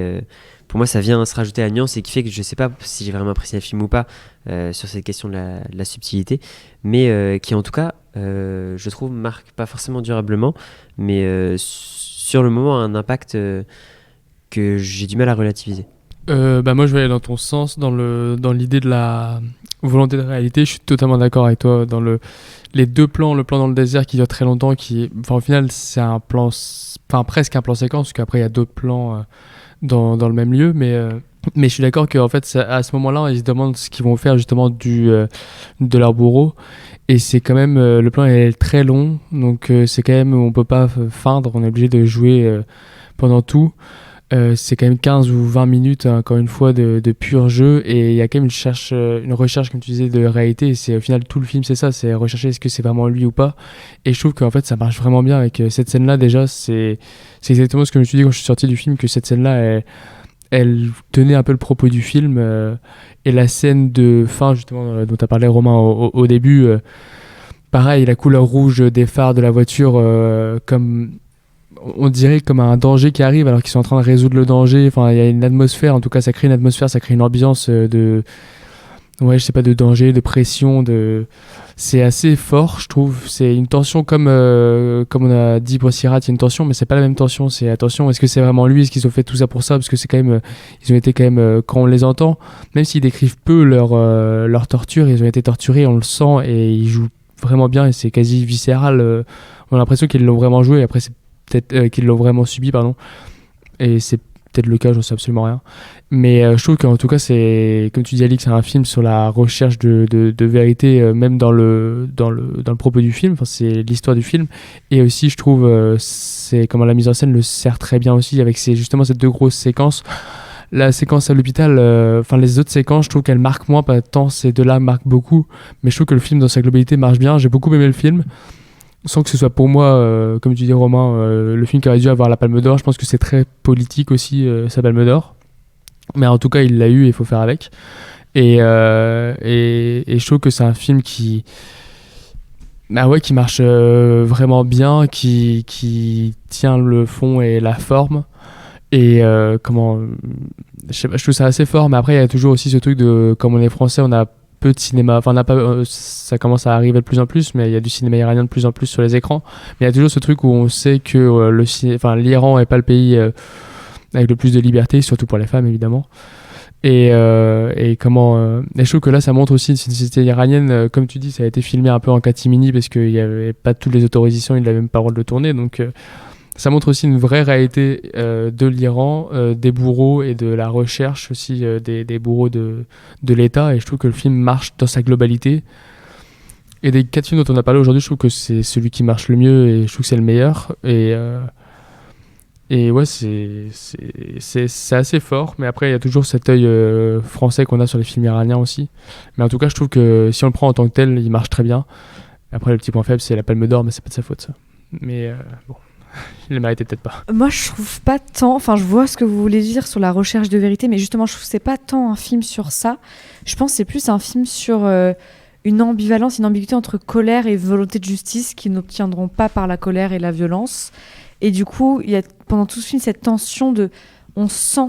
pour moi, ça vient se rajouter à la nuance et qui fait que je sais pas si j'ai vraiment apprécié le film ou pas sur cette question de la subtilité, mais qui en tout cas, je trouve, marque pas forcément durablement, mais sur le moment a un impact que j'ai du mal à relativiser. Moi, je vais aller dans ton sens, dans l'idée de la volonté de réalité. Je suis totalement d'accord avec toi dans les deux plans, le plan dans le désert qui dure très longtemps, au final, c'est un plan, presque un plan séquence, parce qu'après, il y a d'autres plans dans le même lieu, mais je suis d'accord qu'en fait, à ce moment-là, ils se demandent ce qu'ils vont faire justement de leur bourreau, et c'est quand même, le plan est très long, donc c'est quand même, on peut pas feindre, on est obligé de jouer pendant tout. C'est quand même 15 ou 20 minutes, encore une fois, de pur jeu, et il y a quand même une recherche, comme tu disais, de réalité, et c'est au final tout le film, c'est ça, c'est rechercher est-ce que c'est vraiment lui ou pas, et je trouve qu'en fait ça marche vraiment bien avec cette scène-là. Déjà, c'est exactement ce que je me suis dit quand je suis sorti du film, que cette scène-là, elle tenait un peu le propos du film, et la scène de fin, justement, dont tu as parlé, Romain, au début, pareil, la couleur rouge des phares de la voiture, comme... on dirait comme un danger qui arrive alors qu'ils sont en train de résoudre le danger. Enfin, il y a une atmosphère, en tout cas ça crée une atmosphère, ça crée une ambiance ouais, je sais pas, de danger, de pression, c'est assez fort, je trouve. C'est une tension comme on a dit pour Sirat, il y a une tension, mais c'est pas la même tension. C'est attention, est-ce que c'est vraiment lui, est-ce qu'ils ont fait tout ça pour ça? Parce que c'est quand même, ils ont été quand même, quand on les entend, même s'ils décrivent peu leur torture, ils ont été torturés, on le sent et ils jouent vraiment bien et c'est quasi viscéral. On a l'impression qu'ils l'ont vraiment joué. Après, c'est peut-être qu'ils l'ont vraiment subi, pardon. Et c'est peut-être le cas, j'en sais absolument rien. Mais je trouve qu'en tout cas, c'est, comme tu dis, Alix, c'est un film sur la recherche de vérité, même dans le propos du film. Enfin, c'est l'histoire du film. Et aussi, je trouve, c'est comment la mise en scène le sert très bien aussi, avec justement ces deux grosses séquences. La séquence à l'hôpital, les autres séquences, je trouve qu'elles marquent moins, pas tant ces deux-là marquent beaucoup. Mais je trouve que le film, dans sa globalité, marche bien. J'ai beaucoup aimé le film. Sans que ce soit pour moi, comme tu dis Romain, le film qui aurait dû avoir la Palme d'Or. Je pense que c'est très politique aussi, sa Palme d'Or. Mais en tout cas, il l'a eu et il faut faire avec. Et je trouve que c'est un film qui marche vraiment bien, qui tient le fond et la forme. Et je sais pas, je trouve ça assez fort. Mais après, il y a toujours aussi ce truc de, comme on est français, on a peu de cinéma, enfin on n'a pas, ça commence à arriver de plus en plus, mais il y a du cinéma iranien de plus en plus sur les écrans. Mais il y a toujours ce truc où on sait que l'Iran n'est pas le pays avec le plus de liberté, surtout pour les femmes évidemment. Et je trouve que là ça montre aussi une société iranienne, comme tu dis, ça a été filmé un peu en catimini parce qu'il n'y avait pas toutes les autorisations, il n'avait même pas le droit de le tourner, donc ça montre aussi une vraie réalité de l'Iran, des bourreaux et de la recherche aussi des bourreaux de l'État. Et je trouve que le film marche dans sa globalité. Et des 4 films dont on a parlé aujourd'hui, je trouve que c'est celui qui marche le mieux et je trouve que c'est le meilleur. Et ouais, c'est assez fort. Mais après, il y a toujours cet œil français qu'on a sur les films iraniens aussi. Mais en tout cas, je trouve que si on le prend en tant que tel, il marche très bien. Après, le petit point faible, c'est la Palme d'Or, mais c'est pas de sa faute, ça. Mais bon. Il le méritait peut-être pas. Moi, je trouve pas tant. Enfin, je vois ce que vous voulez dire sur la recherche de vérité, mais justement, je trouve que c'est pas tant un film sur ça. Je pense que c'est plus un film sur une ambivalence, une ambiguïté entre colère et volonté de justice qui n'obtiendront pas par la colère et la violence. Et du coup, il y a pendant tout ce film cette tension de. On sent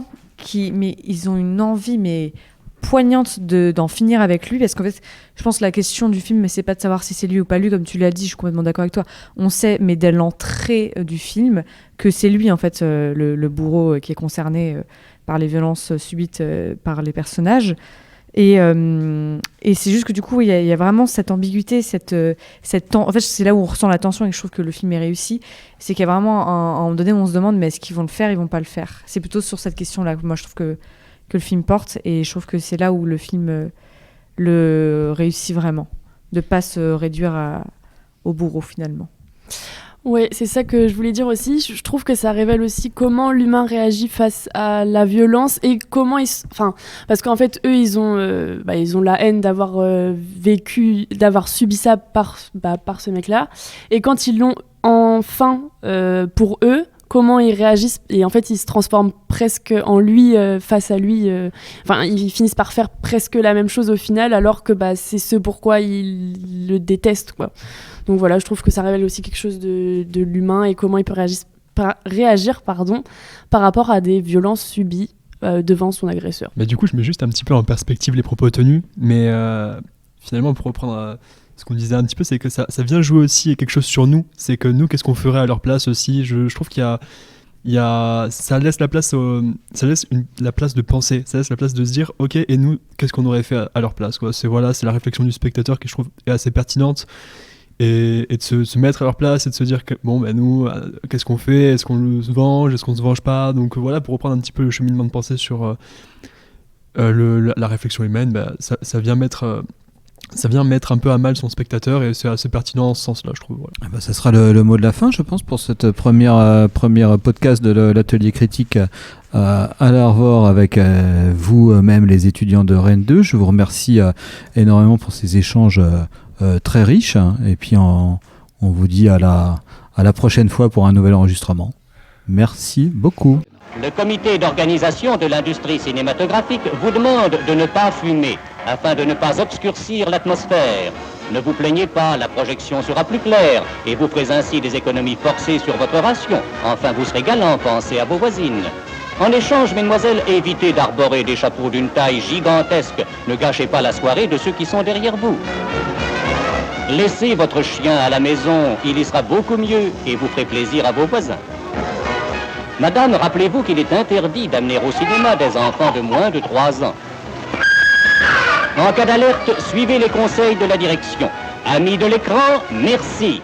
ils ont une envie, mais poignante d'en finir avec lui, parce qu'en fait je pense que la question du film, mais c'est pas de savoir si c'est lui ou pas lui, comme tu l'as dit, je suis complètement d'accord avec toi. On sait, mais dès l'entrée du film, que c'est lui en fait le bourreau qui est concerné par les violences subites par les personnages, et c'est juste que du coup il y a vraiment cette ambiguïté, en fait c'est là où on ressent la tension, et je trouve que le film est réussi, c'est qu'il y a vraiment à un moment donné où on se demande, mais est-ce qu'ils vont le faire, ils vont pas le faire. C'est plutôt sur cette question là que moi je trouve que le film porte, et je trouve que c'est là où le film le réussit vraiment, de pas se réduire au bourreau finalement. Ouais, c'est ça que je voulais dire aussi. Je trouve que ça révèle aussi comment l'humain réagit face à la violence et comment parce qu'en fait eux ils ont la haine d'avoir d'avoir subi ça par ce mec-là, et quand ils l'ont enfin pour eux, comment ils réagissent, et en fait ils se transforment presque en lui, face à lui, ils finissent par faire presque la même chose au final, alors que c'est ce pourquoi ils le détestent, quoi. Donc voilà, je trouve que ça révèle aussi quelque chose de l'humain et comment il peut réagir par rapport à des violences subies devant son agresseur. Du coup, je mets juste un petit peu en perspective les propos tenus, mais finalement, pour reprendre ce qu'on disait un petit peu, c'est que ça vient jouer aussi quelque chose sur nous. C'est que nous, qu'est-ce qu'on ferait à leur place aussi. Je trouve qu'il y a ça laisse la place la place de penser, ça laisse la place de se dire ok, et nous, qu'est-ce qu'on aurait fait à leur place, quoi. C'est la réflexion du spectateur qui, je trouve, est assez pertinente, et de se mettre à leur place et de se dire que nous, qu'est-ce qu'on fait, est-ce qu'on se venge, est-ce qu'on se venge pas. Donc voilà, pour reprendre un petit peu le cheminement de pensée sur la réflexion humaine, ça vient mettre un peu à mal son spectateur, et c'est assez pertinent en ce sens-là, je trouve. Voilà. Ça sera le mot de la fin, je pense, pour cette première podcast de l'atelier critique à l'Arvor avec vous-même, les étudiants de Rennes 2. Je vous remercie énormément pour ces échanges très riches, et puis on vous dit à la prochaine fois pour un nouvel enregistrement. Merci beaucoup. Le comité d'organisation de l'industrie cinématographique vous demande de ne pas fumer, afin de ne pas obscurcir l'atmosphère. Ne vous plaignez pas, la projection sera plus claire, et vous ferez ainsi des économies forcées sur votre ration. Enfin, vous serez galant, pensez à vos voisines. En échange, mesdemoiselles, évitez d'arborer des chapeaux d'une taille gigantesque. Ne gâchez pas la soirée de ceux qui sont derrière vous. Laissez votre chien à la maison, il y sera beaucoup mieux et vous ferez plaisir à vos voisins. Madame, rappelez-vous qu'il est interdit d'amener au cinéma des enfants de moins de 3 ans. En cas d'alerte, suivez les conseils de la direction. Amis de l'écran, merci.